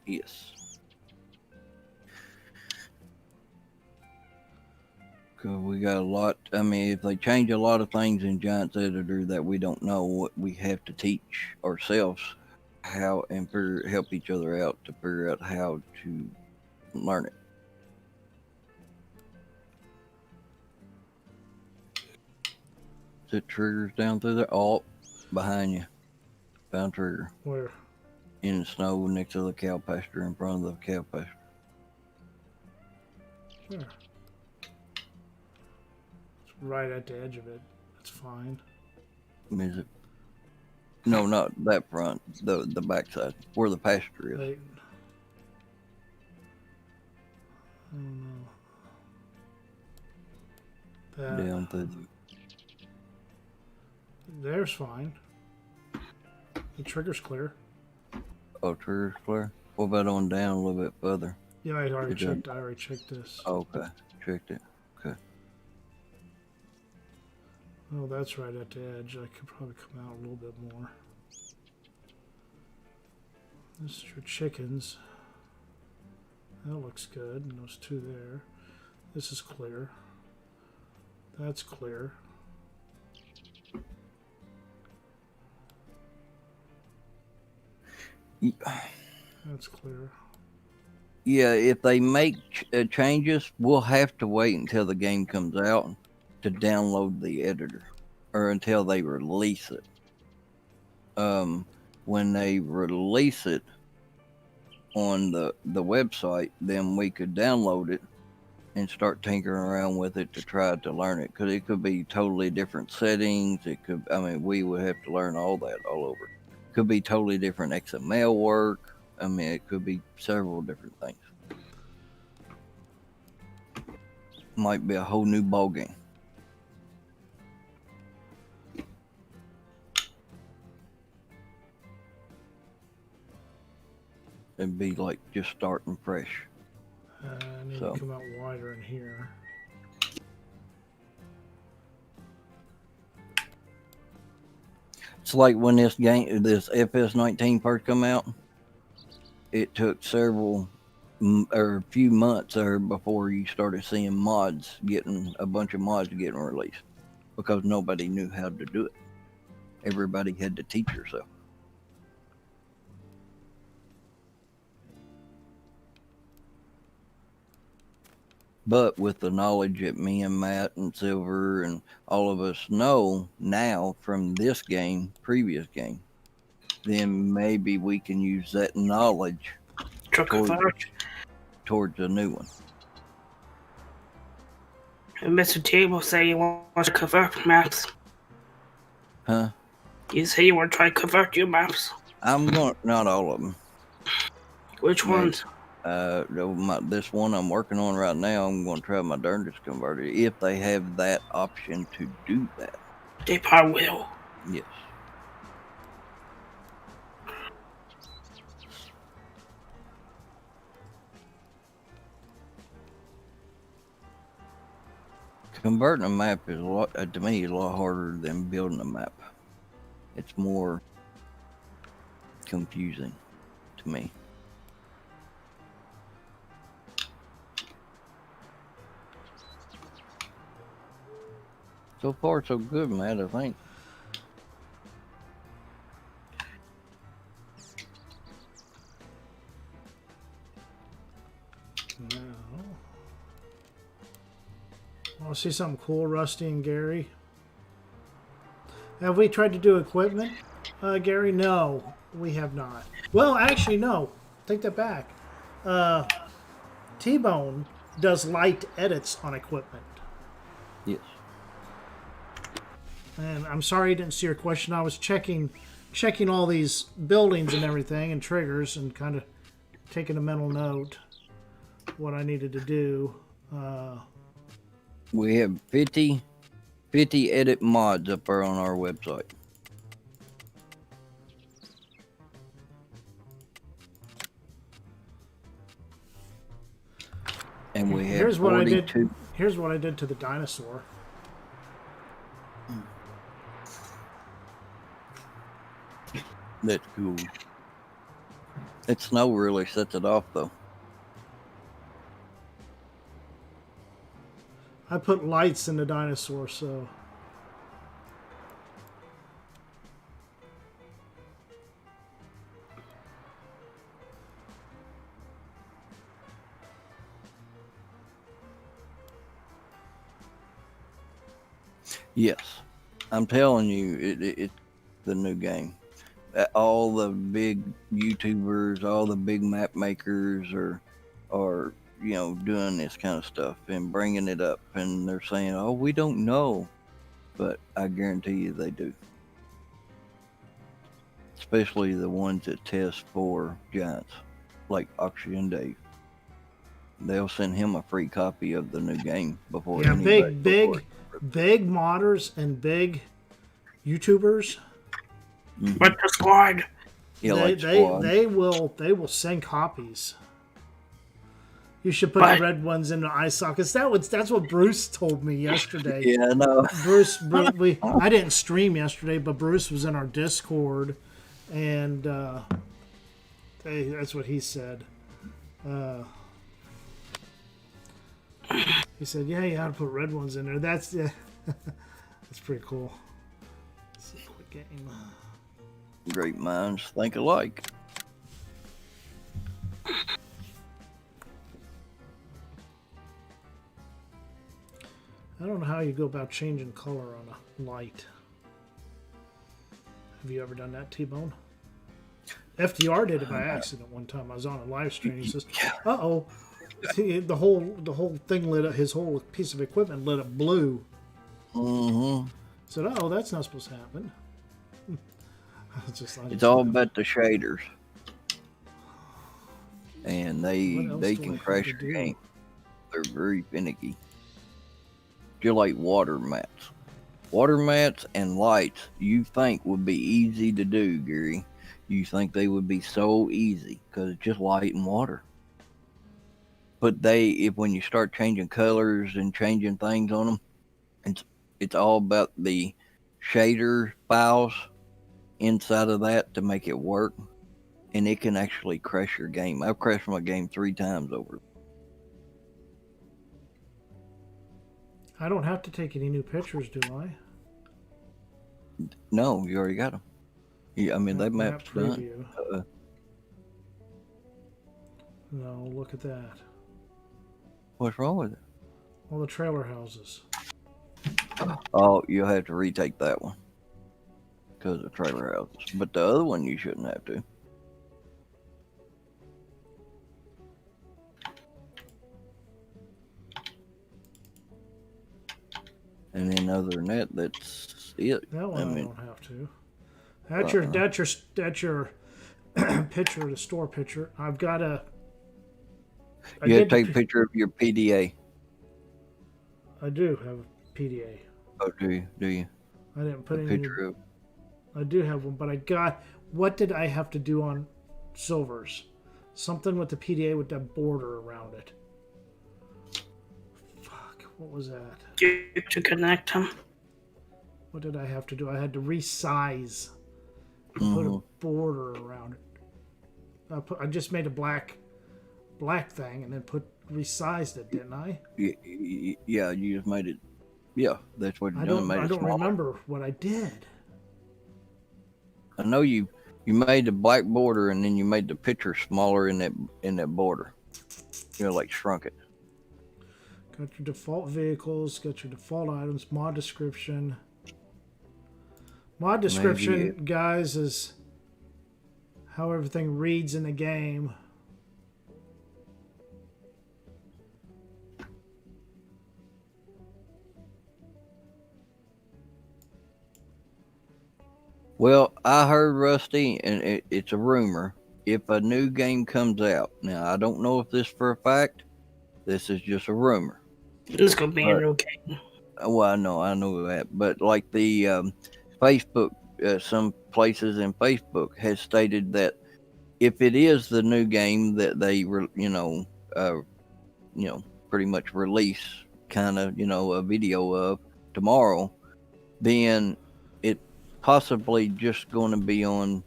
Yes. Cause we got a lot. I mean, if they change a lot of things in Giants Editor that we don't know, we have to teach ourselves how and help each other out to figure out how to learn it. Is it triggers down through there? Oh, behind you. Found trigger Where? in the snow next to the cow pasture, in front of the cow pasture. Where? It's right at the edge of it. That's fine. Is it? No, not that front. The backside where the pasture is. Wait. Oh no. That, Down through. There's fine. The trigger's clear. Oh, trigger's clear. What about on down a little bit further? Yeah, I already Good checked. I already checked this. Okay, checked it. Okay. Oh, that's right at the edge. I could probably come out a little bit more. This is your chickens. That looks good. And those two there. This is clear. That's clear. That's clear. Yeah, if they make changes, we'll have to wait until the game comes out to download the editor, or until they release it. When they release it on the website, then we could download it and start tinkering around with it to try to learn it, because it could be totally different settings. It could, I mean, we would have to learn all that all over. Could be totally different XML work. I mean, it could be several different things. Might be a whole new ball game. It'd be like just starting fresh. I need So. to come out wider in here. It's like when this FS19 first come out. It took several or a few months there before you started seeing a bunch of mods getting released, because nobody knew how to do it. Everybody had to teach yourself. But with the knowledge that me and Matt and Silver and all of us know now from this game, previous game, then maybe we can use that knowledge towards a new one. And Mr. Table say you want to convert maps. Huh? You say you want to try to convert your maps. I'm going, not all of them. Which Maybe. ones? This one I'm working on right now, I'm going to try my darndest converter if they have that option to do that. They probably will. Yes. Converting a map is to me a lot harder than building a map. It's more confusing to me. So far, so good, Matt, I think. No. Want to see something cool, Rusty and Gary? Have we tried to do equipment, Gary? No, we have not. Well, actually, no. Take that back. T-Bone does light edits on equipment. Yes. And I'm sorry I didn't see your question. I was checking all these buildings and everything and triggers and kind of taking a mental note what I needed to do. We have 50 edit mods up there on our website. And we have Here's what 42. Here's what I did to the dinosaur. That's cool. That snow really sets it off, though. I put lights in the dinosaur, so... Yes. I'm telling you, it's the new game. All the big YouTubers, all the big map makers are doing this kind of stuff and bringing it up, and they're saying, "Oh, we don't know," but I guarantee you they do. Especially the ones that test for giants, like Auction Dave. They'll send him a free copy of the new game before. Yeah, big modders and big YouTubers. Mm-hmm. But the squad. Yeah, they will send copies. You should put the red ones in the eye sockets. That's what Bruce told me yesterday. Yeah, I know. Bruce I didn't stream yesterday, but Bruce was in our Discord, and that's what he said. He said, "Yeah, you ought to put red ones in there." That's that's pretty cool. Let's see, quick game. Great minds think alike. I don't know how you go about changing color on a light. Have you ever done that, T-Bone? FDR did it by accident one time. I was on a live stream. He says, "Uh-oh." See, the whole thing lit up. His whole piece of equipment lit up blue. Mm-hmm. Said, "Oh, that's not supposed to happen." It's all about the shaders, and they can crash your game. They're very finicky. Just like water mats. Water mats and lights you think would be easy to do, Gary. You think they would be so easy because it's just light and water. But when you start changing colors and changing things on them, it's all about the shader files inside of that to make it work, and it can actually crash your game. I've crashed my game 3 times over. I don't have to take any new pictures, do I? No, you already got them. Yeah, I mean, that map's preview. Done. No, look at that. What's wrong with it? All the trailer houses. Oh, you'll have to retake that one because of trailer houses. But the other one you shouldn't have to. And then other than that, that's it. That one I don't have to. That's your picture, the store picture. I've got You have to take a picture of your PDA. I do have a PDA. Oh, do you? Do you? I didn't put A any. picture of. I do have one, but I got. What did I have to do on silvers? Something with the PDA with that border around it. Fuck, what was that? You to connect them. What did I have to do? I had to resize and put a border around it. I just made a black thing and then resized it, didn't I? Yeah, you just made it. Yeah, that's what you done. Made I it don't smaller. remember what I did. I know you made the black border and then you made the picture smaller in that border. You know, like shrunk it. Got your default vehicles, got your default items, mod description. Mod description, guys, is how everything reads in the game. Well, I heard Rusty, and it's a rumor. If a new game comes out, now I don't know if this for a fact. This is just a rumor. It's gonna be a new game. Well, I know that, but like the Facebook, some places in Facebook has stated that if it is the new game that they, pretty much release kind of, a video of tomorrow, then it possibly just going to be on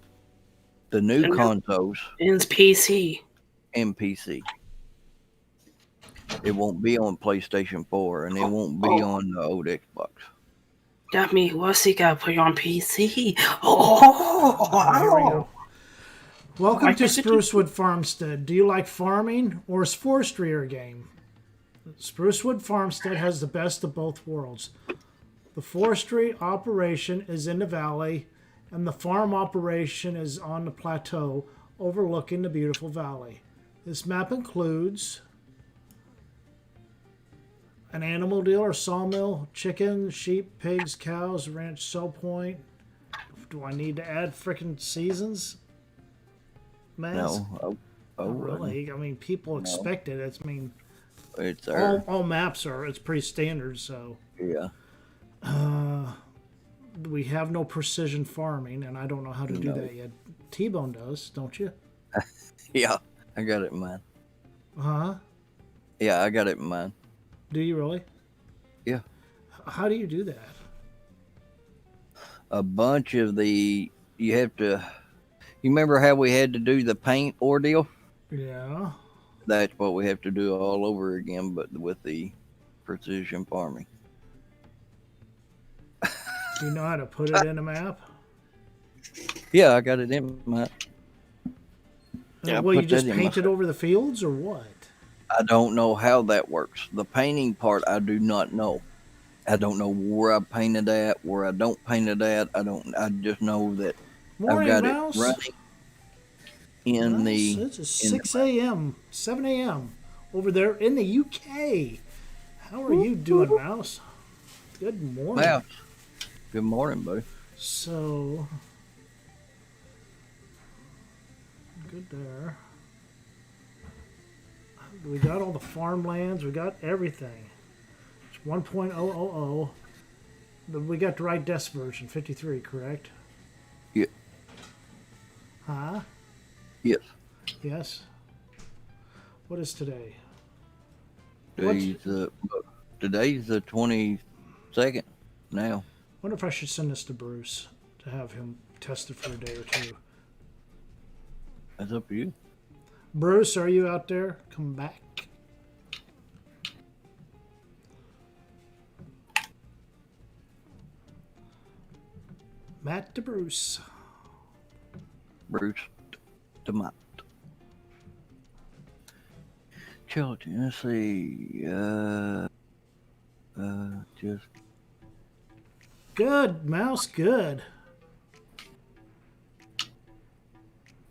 the new consoles and it's PC and PC. It won't be on PlayStation 4 and it won't be on the old Xbox. That means what's he got to put on PC? Oh, here we go. Welcome to Sprucewood Farmstead. Do you like farming or is forestry your game? Sprucewood Farmstead has the best of both worlds. The forestry operation is in the valley, and the farm operation is on the plateau overlooking the beautiful valley. This map includes an animal dealer, sawmill, chicken, sheep, pigs, cows, ranch, sell point. Do I need to add frickin' seasons? No. Really? I mean, people expect it. It's all maps are. It's pretty standard. So yeah. We have no precision farming, and I don't know how to do that yet. T-Bone does, don't you? Yeah, I got it in mind. Huh? Yeah, I got it in mind. Do you really? Yeah. How do you do that? A bunch of you have to. You remember how we had to do the paint ordeal? Yeah. That's what we have to do all over again, but with the precision farming. Do you know how to put it in a map? Yeah, I got it in my. Yeah, well, you just paint it over the fields, or what? I don't know how that works. The painting part, I do not know. I don't know where I painted at, where I don't paint it at. I just know that Morning, I've got Mouse. it running in the. It's 6 a.m., 7 a.m. over there in the UK. How are you doing, Mouse? Good morning. Mouse. Good morning, buddy. So, good there. We got all the farmlands. We got everything. It's 1.000. We got the right desk version, 53, correct? Yeah. Huh? Yes. Yes. What is today? Today's the 22nd now. I wonder if I should send this to Bruce to have him tested for a day or two. That's up to you. Bruce, are you out there? Come back. Matt to Bruce. Bruce to Matt. Children, let's see. Just. Good, Mouse, good.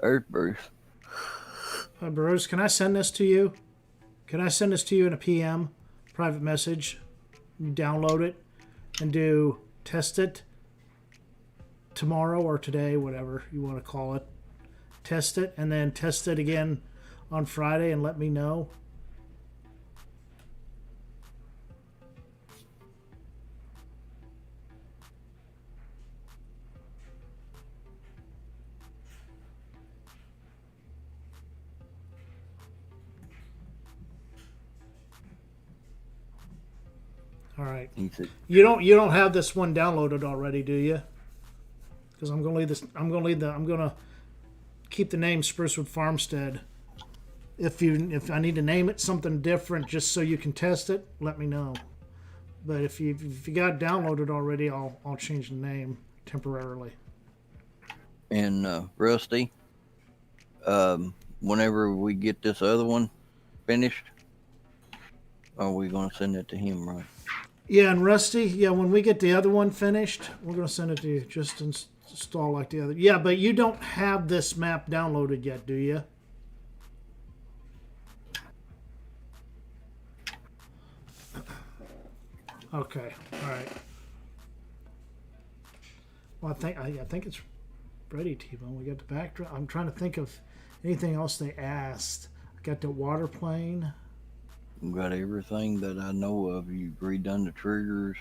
Earth Bruce. Bruce, can I send this to you? Can I send this to you in a PM, private message? You download it and do test it tomorrow or today, whatever you want to call it. Test it and then test it again on Friday and let me know. All right. He said, You don't have this one downloaded already, do you? Because I'm gonna leave this. I'm gonna keep the name Sprucewood Farmstead. If I need to name it something different just so you can test it, let me know. But if you got it downloaded already, I'll change the name temporarily. and Rusty, whenever we get this other one finished, are we gonna send it to him, right? Yeah, and Rusty, yeah, when we get the other one finished, we're gonna send it to you. Just install like the other. Yeah, but you don't have this map downloaded yet, do you? Okay, all right. Well, I think it's ready, T-Bone. We got the backdrop. I'm trying to think of anything else they asked. I got the water plane. We got everything that I know of. You've redone the triggers.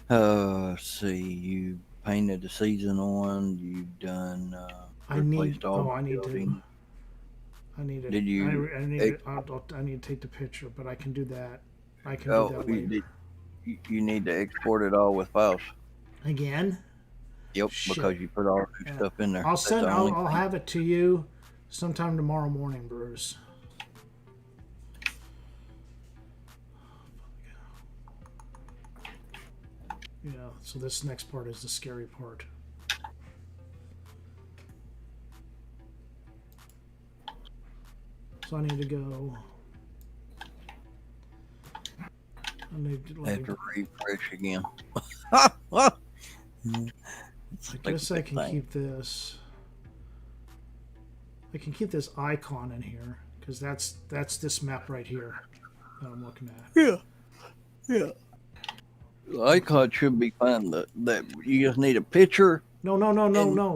Let's see. You painted the season on. You've done. I need. Replaced all I the need buildings. to. I need it. Did you? I need it. I need to take the picture, but I can do that. I can do that later. You need to export it all with files. Again? Yep, Shit. because you put all the stuff in there. I'll That's send. the only I'll thing. have it to you sometime tomorrow morning, Bruce. Yeah. So this next part is the scary part. So I need to go. I need to. Have to refresh again. I guess I can keep this. I can keep this icon in here because that's this map right here that I'm looking at. Yeah. The icon should be fine. That you just need a picture. No.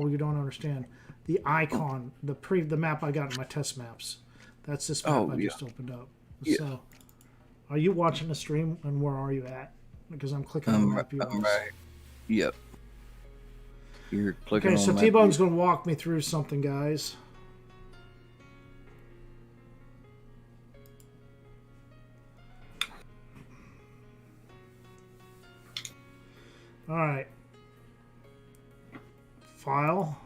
You don't understand. The icon, the map I got in my test maps. That's this map I just opened up. Yeah. So, are you watching the stream and where are you at? Because I'm clicking on the map. I'm right. Yep. You're clicking Okay, on so that. T-Bone's going to walk me through something, guys. All right. File.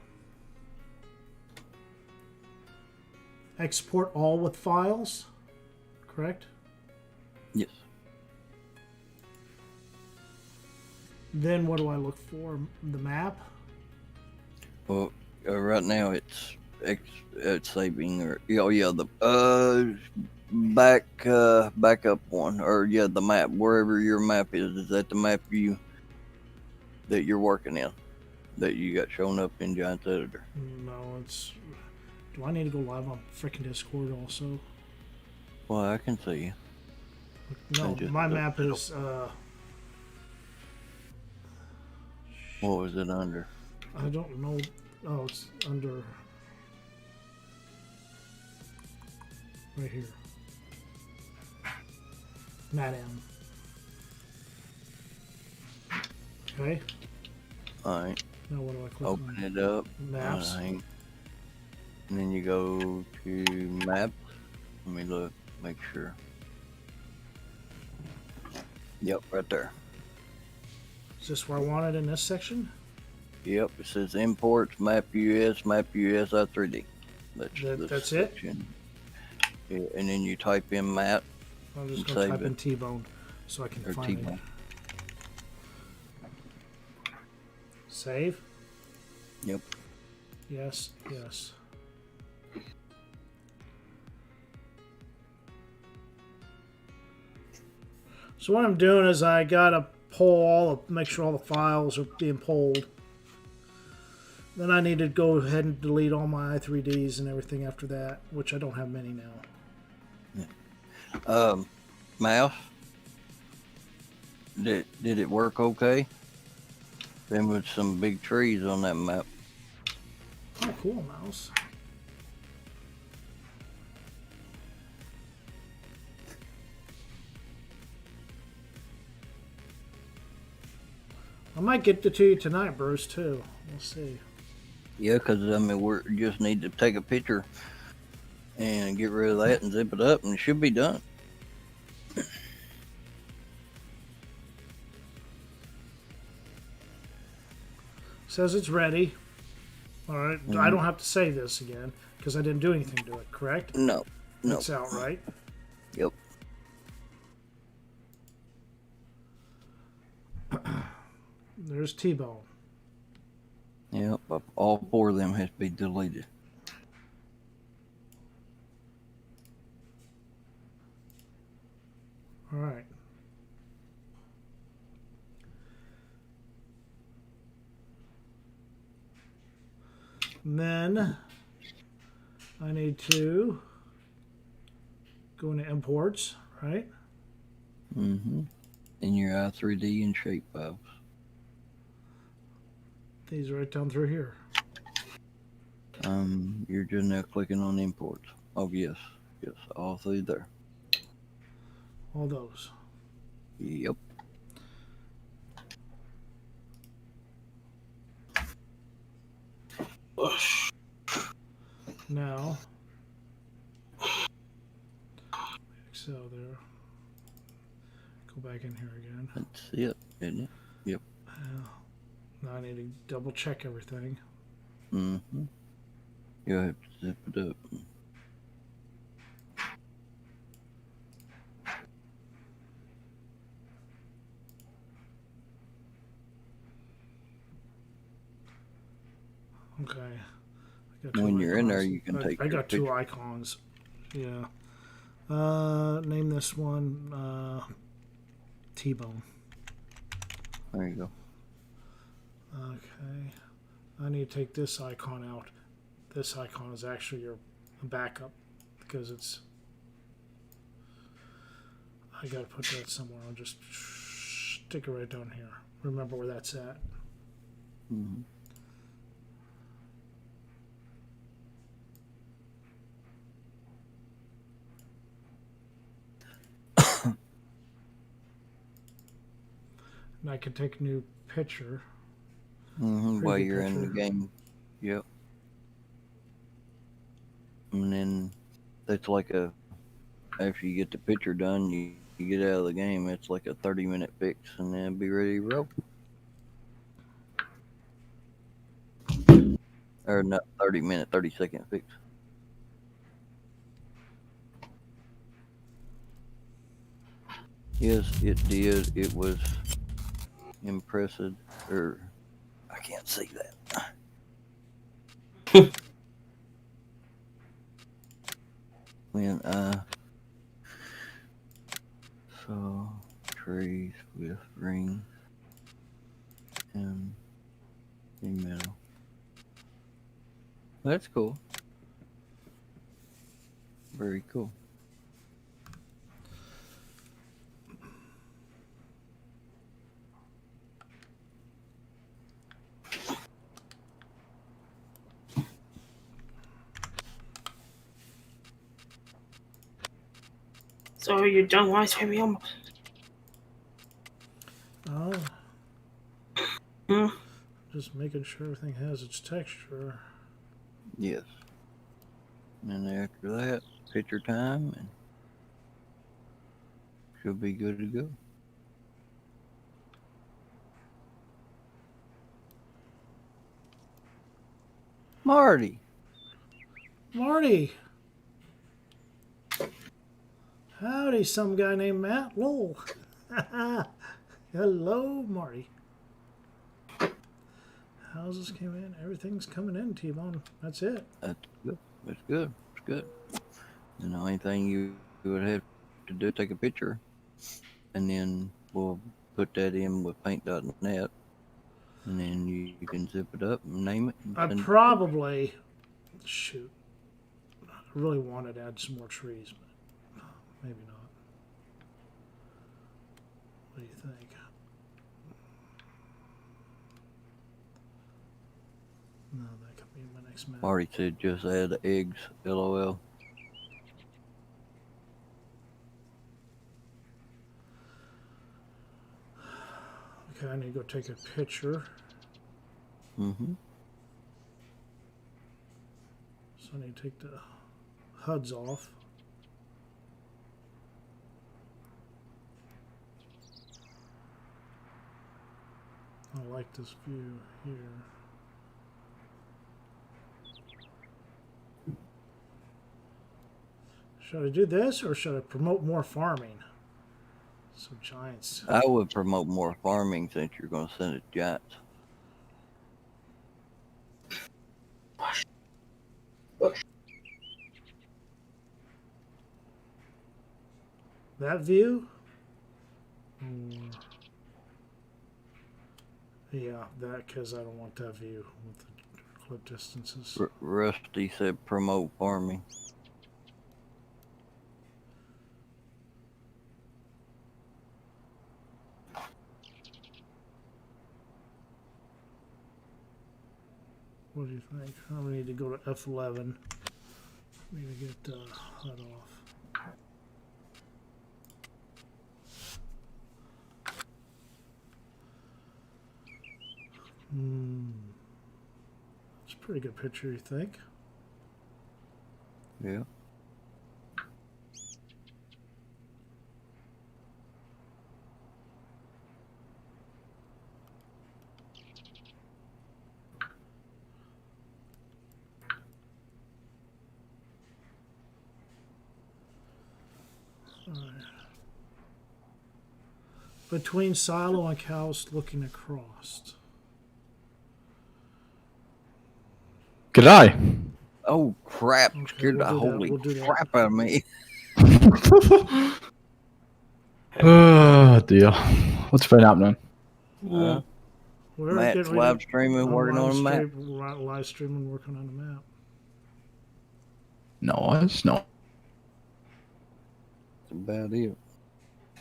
Export all with files. Correct? Yes. Then what do I look for? The map? Well, right now it's saving or the back up one or the map wherever your map is that the map that you're working in that you got shown up in Giants Editor? No, it's. Do I need to go live on freaking Discord also? Well, I can see you. No, my map is. What was it under? I don't know. Oh, it's under. Right here. Matt M. Okay. All right. Now what do I click Open on? it up. Maps. And then you go to maps. Let me look, make sure. Yep, right there. Is this where I want it in this section? Yep, it says imports, map US I3D. That's it? section. Yeah, and then you type in map. I'm just And going to save type in it. T-Bone so I can Or find T-Bone. it. Save? Yep. Yes, yes. So what I'm doing is I gotta make sure all the files are being pulled. Then I need to go ahead and delete all my i3Ds and everything after that, which I don't have many now. Mouse. Did it work okay? There was some big trees on that map. Oh, cool, mouse. I might get to you tonight, Bruce, too. We'll see. Yeah, because we just need to take a picture and get rid of that and zip it up, and it should be done. Says it's ready. All right. I don't have to say this again because I didn't do anything to it, correct? No. No. It's out, right? Yep. There's T-Bone. Yep. All 4 of them has to be deleted. All right. And then I need to go into imports, right? Mm-hmm. In your i3D and shape files. These right down through here. You're just now clicking on imports. Oh yes, yes, all through there. All those. Yep. Now, Excel there. Go back in here again. That's it, isn't it? Yep. Now I need to double check everything. Mm-hmm. You'll have to zip it up. Okay. I got two When you're in there, icons. you can take. I got 2 picture. icons. Yeah. Name this one T-Bone. There you go. Okay. I need to take this icon out. This icon is actually your backup because it's. I gotta put that somewhere. I'll just stick it right down here. Remember where that's at. Mm-hmm. And I can take a new picture. Mm-hmm. While Preview you're in the picture. game. Yep. And then that's like a. After you get the picture done, you get out of the game. It's like a 30-minute fix, and then be ready to roll. Or not 30-minute, 30-second fix. Yes, it did. It was impressive. Or I can't see that. When I saw trees with rings and the middle. That's cool. Very cool. So you don't want to me on? Oh, Hmm? just making sure everything has its texture. Yes. And then after that, picture time, and should be good to go. Marty. Marty! Howdy, some guy named Matt Lowell. Hello, Marty. Houses came in. Everything's coming in, T-Bone. That's it. That's good. That's good. It's good. And the only thing you would have to do, take a picture, and then we'll put that in with paint.net, and then you can zip it up and name it. And I send probably... Shoot. I really wanted to add some more trees, but maybe not. What do you think? No, that could be my next map. Marty said just add eggs, LOL. Okay, I need to go take a picture. Mm-hmm. So I need to take the HUDs off. I like this view here. Should I do this or should I promote more farming? So giants. I would promote more farming since you're going to send it giants. That view? Yeah, that because I don't want that view with the clip distances. Rusty said promote farming. What do you think? I need to go to F11. I need to get HUD off. It's a pretty good picture, you think? Yeah. Between silo and cows looking across. G'day. Oh crap! Okay, Scared we'll the do that, holy we'll do that. crap out of me. Oh dear. What's been happening? Uh, We're Matt's getting ready live to- streaming, working on a map. Live streaming, working on a map. Nice, no. That's about it.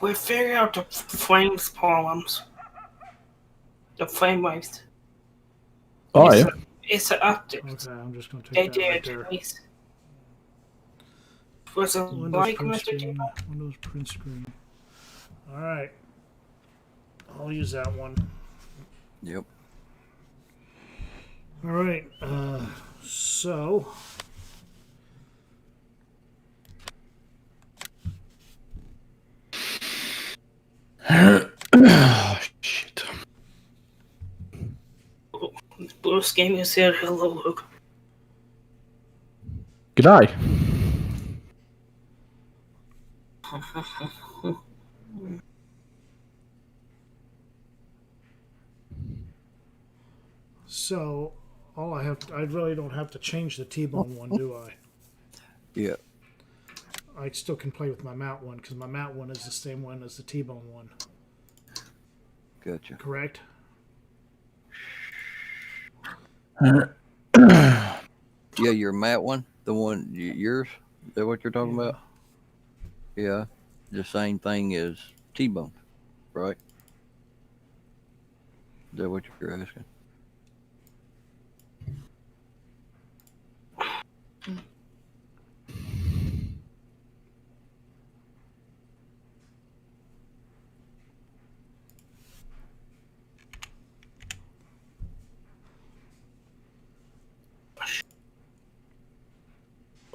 We figured out the flames problems. The flame waves. Oh it's yeah. It's an update. Okay, I'm just going to They take that right did there. at least. Was a Windows like print Mr. screen. Table? Windows print screen. All right. I'll use that one. Yep. All right. So. Oh, shit. Bruce Gaming said hello, Luke. G'day. So, all I really don't have to change the T-bone one, do I? Yeah. I still can play with my mount one because my mount one is the same one as the T-bone one. Gotcha. Correct? Yeah, your mat one, the one yours. Is that what you're talking Yeah. about? Yeah. The same thing as T-bone, right? Is that what you're asking?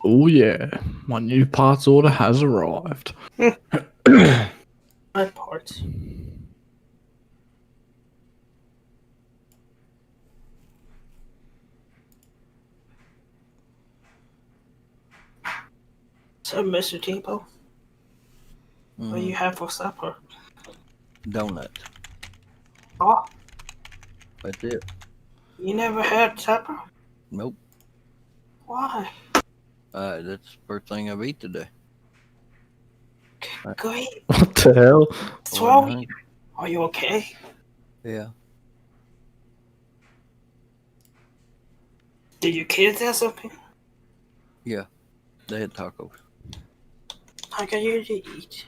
Oh yeah. My new parts order has arrived. My parts. So, Mr. Table, what do you have for supper? Donuts. Oh, That's it. you never had supper? Nope. Why? That's the first thing I've eat today. Great. What the hell? What's wrong with you? Are you okay? Yeah. Did your kids have something? Yeah. They had tacos. How can you eat?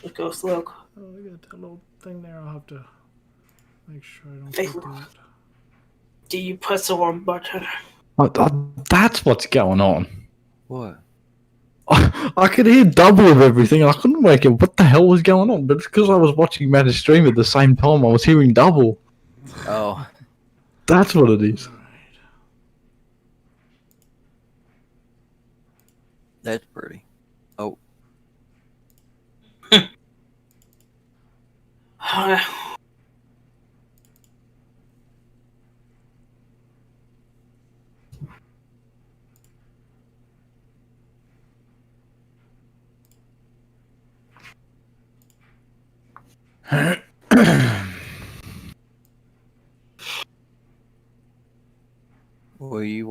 Just go slow. Oh, I got that little thing there. I'll have to make sure I don't Hey. get that. Do you put some more butter? That's what's going on. What? I could hear double of everything and I couldn't work out what the hell was going on. But it's because I was watching Matt's stream at the same time. I was hearing double. Oh, That's what it is. All right. that's pretty. Oh,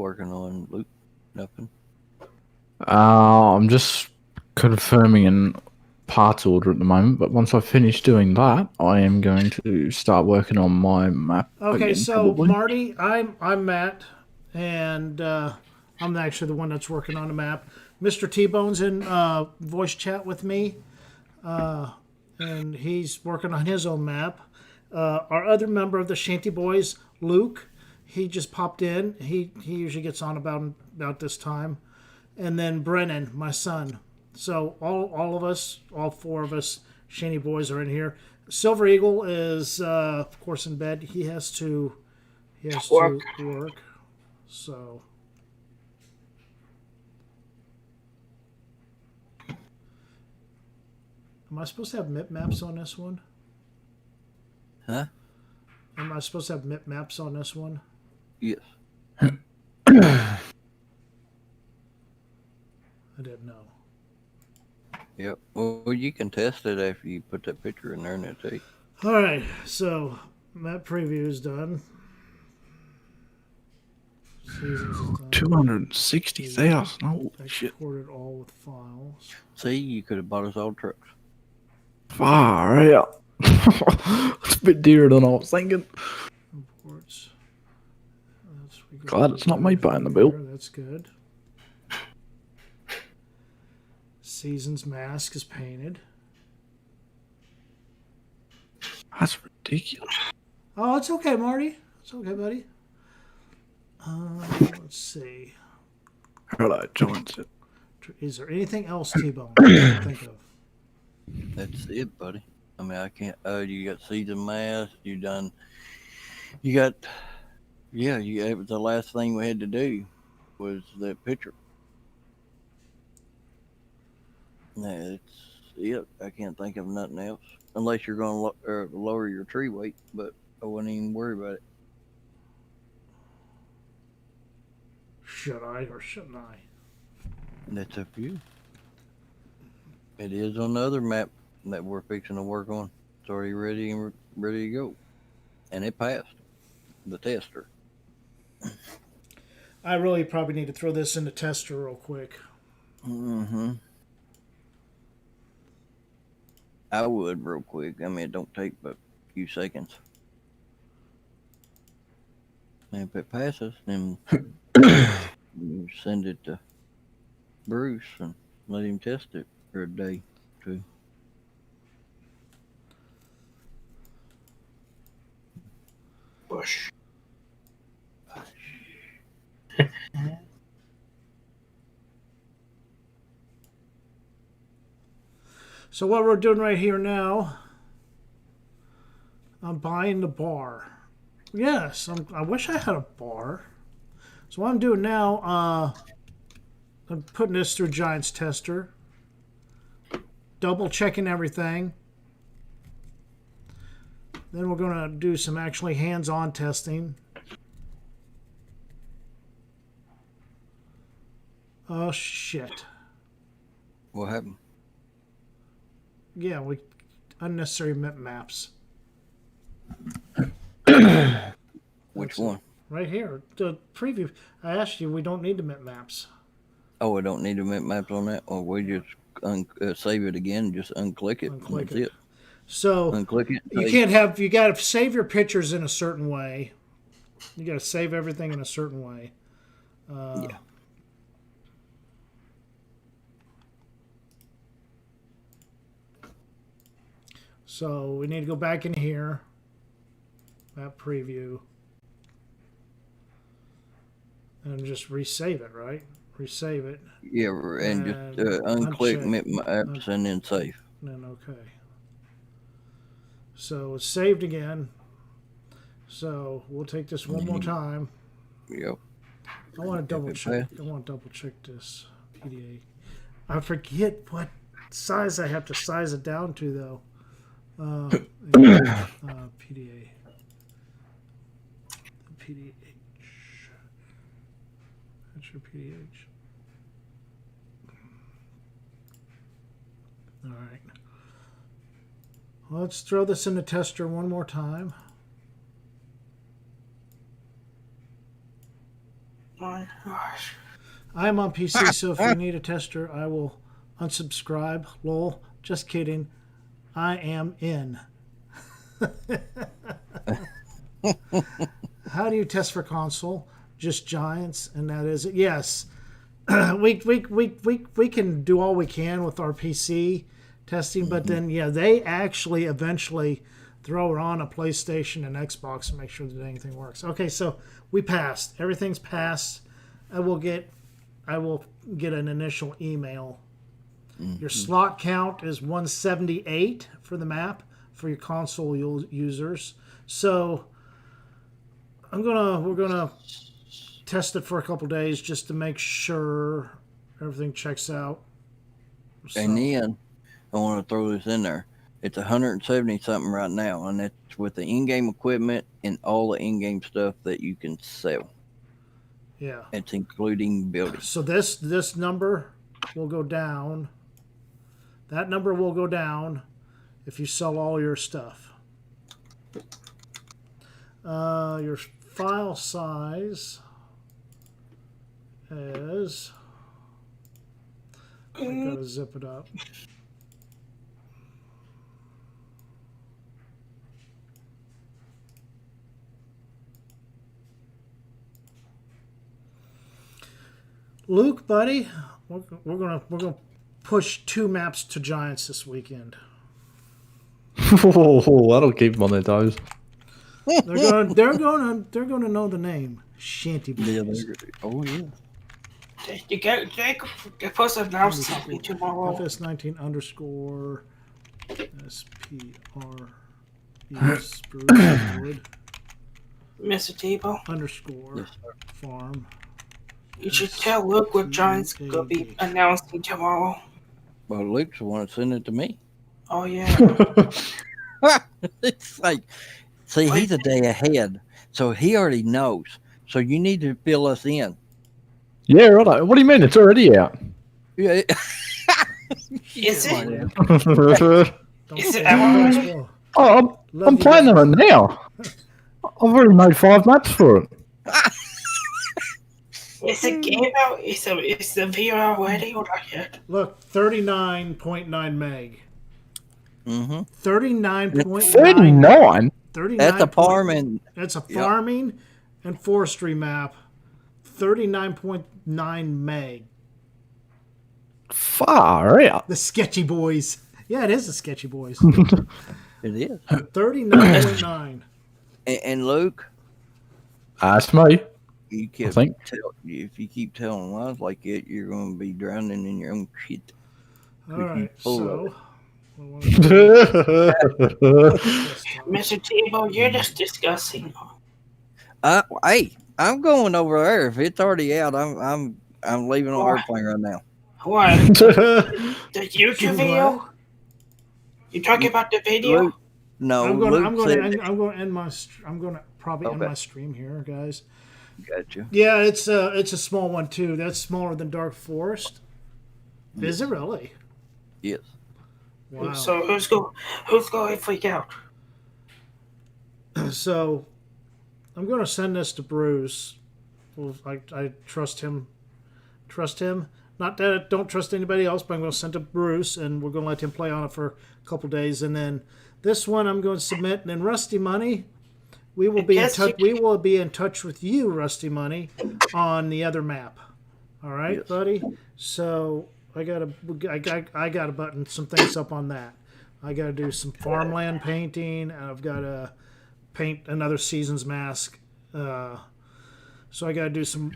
working on, Luke? Nothing. I'm just confirming in parts order at the moment, but once I finish doing that, I am going to start working on my map Okay, again, so probably. Marty, I'm Matt, and I'm actually the one that's working on the map. Mr. T-Bone's in voice chat with me, and he's working on his own map. Our other member of the Shanty Boys, Luke, he just popped in. He usually gets on about this time, and then Brennan, my son. So all of us, all four of us, Shanty Boys are in here. Silver Eagle is, of course, in bed. He has to Work. work. So, am I supposed to have mip maps on this one? Huh? Am I supposed to have mip maps on this one? Yes. I didn't know. Yep. Well, you can test it after you put that picture in there and it'll take. All right, so map preview is done. Seasons is done. 260,000. Oh, shit. Exported all with files. See, you could have bought us all trucks. Far out. It's a bit dearer than I was thinking. Imports. We got Glad it's not me buying the bill. there. That's good. Season's mask is painted. That's ridiculous. Oh, it's okay, Marty. It's okay, buddy. Let's see. Hello, joins it. Is there anything else, T-Bone, I can think of? That's it, buddy. I mean, I can't. You got season mass. You done. You got. Yeah, it was the last thing we had to do was that picture. That's it. I can't think of nothing else unless you're going to lower your tree weight, but I wouldn't even worry about it. Should I or shouldn't I? That's up to you. It is on the other map that we're fixing to work on. It's already ready to go, and it passed the tester. I really probably need to throw this in the tester real quick. Mm-hmm. I would real quick. I mean, it don't take but a few seconds. And if it passes, then you send it to Bruce and let him test it for a day, too. Bush. So what we're doing right here now, I'm buying the bar. Yes, I wish I had a bar. So what I'm doing now, I'm putting this through Giants Tester, double checking everything. Then we're going to do some actually hands-on testing. Oh shit! What happened? Yeah, we unnecessary map maps. Which one? Right here, the preview. I asked you, we don't need the map maps. Oh, we don't need to make maps on that, or we just save it again, just unclick it. Unclick and that's it. it. So Unclick it. you can't have. You got to save your pictures in a certain way. You got to save everything in a certain way. Yeah. So we need to go back in here. Map preview. And just resave it, right? Resave it. Yeah, and just unclick uncheck. maps and then save. And then okay. So it's saved again. So we'll take this one more time. Yep. I want to double check. I want to double check this PDA. I forget what size I have to size it down to though. PDA. PDH. That's your PDH. All right. Let's throw this in the tester one more time. Why man. Gosh. I am on PC, so if you need a tester, I will unsubscribe. Lol. Just kidding. I am in. How do you test for console? Just Giants, and that is it. Yes. we can do all we can with our PC testing, but then they actually eventually throw it on a PlayStation and Xbox and make sure that anything works. Okay, so we passed. Everything's passed. I will get an initial email. Your slot count is 178 for the map for your console users. So we're gonna test it for a couple days just to make sure everything checks out. So, And then I want to throw this in there. It's 170 something right now, and that's with the in-game equipment and all the in-game stuff that you can sell. yeah. It's including buildings. So this number will go down. That number will go down if you sell all your stuff. Your file size is. I gotta zip it up. Luke, buddy, we're gonna push 2 maps to Giants this weekend. That'll keep them on their toes. They're gonna know the name Shanty Boys. Oh yeah. They're supposed to announce something tomorrow. FS19 underscore SPR Spruce Wood Mr. Tebow, underscore farm. you should tell Luke what Giants gonna be announcing tomorrow. Well, Luke's the one that sent it to me. Oh yeah. It's like, see, he's a day ahead, so he already knows. So you need to fill us in. Yeah, right. What do you mean? It's already out. Yeah. Is it? Don't Is say it that. ever- Oh, Love I'm you playing guys. on it now. I've already made 5 maps for it. Is the game out? Is the video already or not yet? Look, 39.9 meg. Mm-hmm. 39.9. 39? 39. That's a farming. That's a farming and forestry map. 39.9 meg. Far out. The Sketchy Boys. Yeah, it is the Sketchy Boys. It is. 39.9. And Luke, That's me. you I keep think. if you keep telling lies like that, you're going to be drowning in your own shit. All right, full of so. Mr. Tebow, you're just disgusting. Hey, I'm going over there. If it's already out, I'm leaving on airplane right now. What? The YouTube video? You talking about the video? Luke, no, I'm going to end my. I'm going to probably end Okay. my stream here, guys. Gotcha. Yeah, it's a small one too. That's smaller than Dark Forest. Is it really? Yes. Wow. So who's going to freak out? So, I'm going to send this to Bruce. Well, I trust him. Trust him. Not that I don't trust anybody else, but I'm going to send it to Bruce, and we're going to let him play on it for a couple days, and then this one I'm going to submit. And then Rusty Money, we will be in touch. We will be in touch with you, Rusty Money, on the other map. All right, Yes. buddy. So I gotta button some things up on that. I gotta do some farmland painting, and I've gotta paint another season's mask. So I gotta do some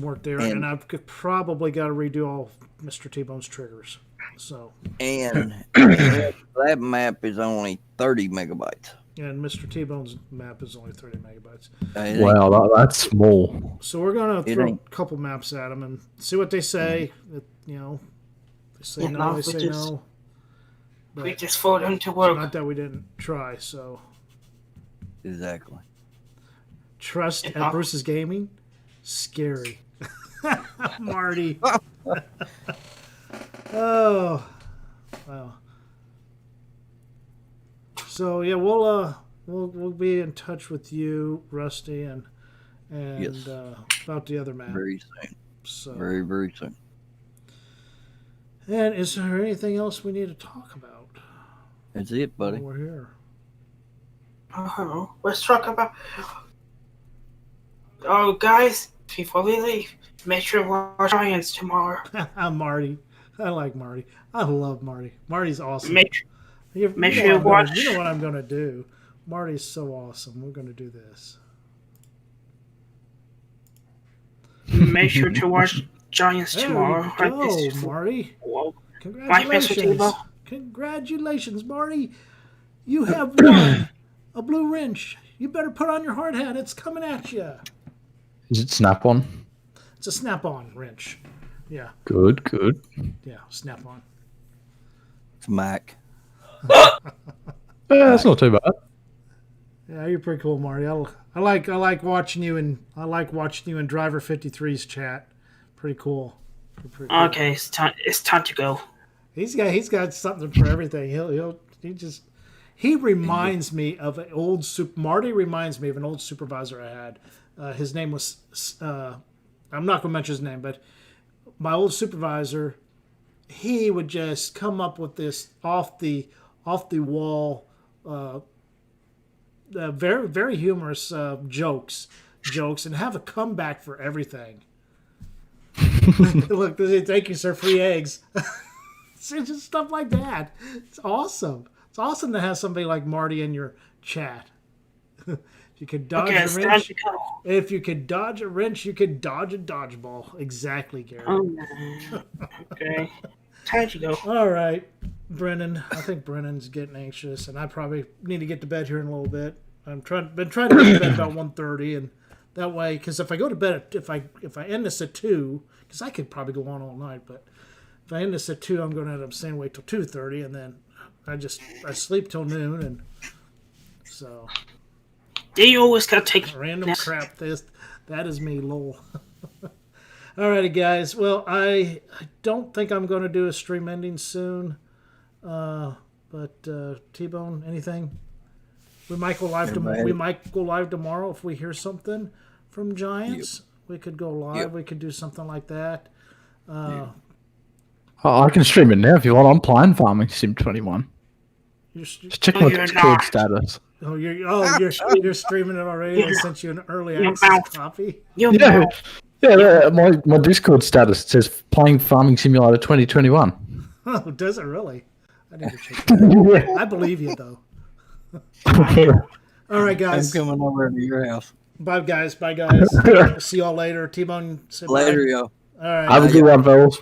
work there, and I've probably got to redo all Mr. T-Bone's triggers. So And that map is only 30 megabytes. and Mr. T-Bone's map is only 30 megabytes. It ain't- Wow, that's small. So we're gonna It throw ain't. a couple maps at them and see what they say. You know, they say Yeah, no, no, they we say just- no. We But just throw them to work. not that we didn't try. So Exactly. trust Yeah. at Bruce's Gaming, scary. Marty. Oh, wow. So yeah, we'll be in touch with you, Rusty, and and Yes. about the other map. Very soon. So, Very, very soon. and is there anything else we need to talk about That's it, while buddy. we're here? Let's talk about. Oh, guys, before we leave, make sure to watch Giants tomorrow. I'm Marty. I like Marty. I love Marty. Marty's awesome. Make You make know sure you what I'm gonna- watch- You know what I'm going to do. Marty's so awesome. We're going to do this. Make sure to watch Giants There tomorrow. you go, It's- Marty. Whoa. Congratulations. Tebow. Congratulations, Marty. You have won a blue wrench. You better put on your hard hat. It's coming at you. Is it snap on? It's a snap-on wrench. Yeah, Good, good. yeah, snap-on. It's Mac. That's not too bad. Yeah, you're pretty cool, Marty. I like watching you in Driver 53's chat. Pretty cool. Pretty cool. Okay, it's time to go. He's got something for everything. He reminds me of an old Marty reminds me of an old supervisor I had. His name was I'm not gonna mention his name, but my old supervisor, he would just come up with this off the wall, very very humorous jokes, and have a comeback for everything. Look, thank you, sir. Free eggs. It's just stuff like that. It's awesome. It's awesome to have somebody like Marty in your chat. If you could dodge Okay, a it's time wrench, to go. if you could dodge a wrench, you could dodge a dodgeball. Exactly, Gary. Oh, okay. Time to go. All right, Brennan. I think Brennan's getting anxious, and I probably need to get to bed here in a little bit. Been trying to get to bed about 1:30, and that way, because if I go to bed, if I end this at 2, because I could probably go on all night, but if I end this at 2, I'm going to end up staying wait till 2:30, and then I sleep till noon, and so They always gotta take random naps. crap. That is me, lol. Alrighty, guys. Well, I don't think I'm going to do a stream ending soon. But T-Bone, anything? We might go live tomorrow. We might go live tomorrow if we hear something from Giants. Yep. We could go live. Yep. We could do something like that. I can stream it now if you want. I'm playing Farming Sim 21. Just check my Discord status. Oh, you're streaming it already. I sent you an early access copy. Yeah, my Discord status says playing Farming Simulator 2021. Oh, does it really? I need to check that out. I believe you though. All right, guys. I'm coming over to your house. Bye, guys. See y'all later. T-Bone. Later, yo. All right. Have a good one, fellas.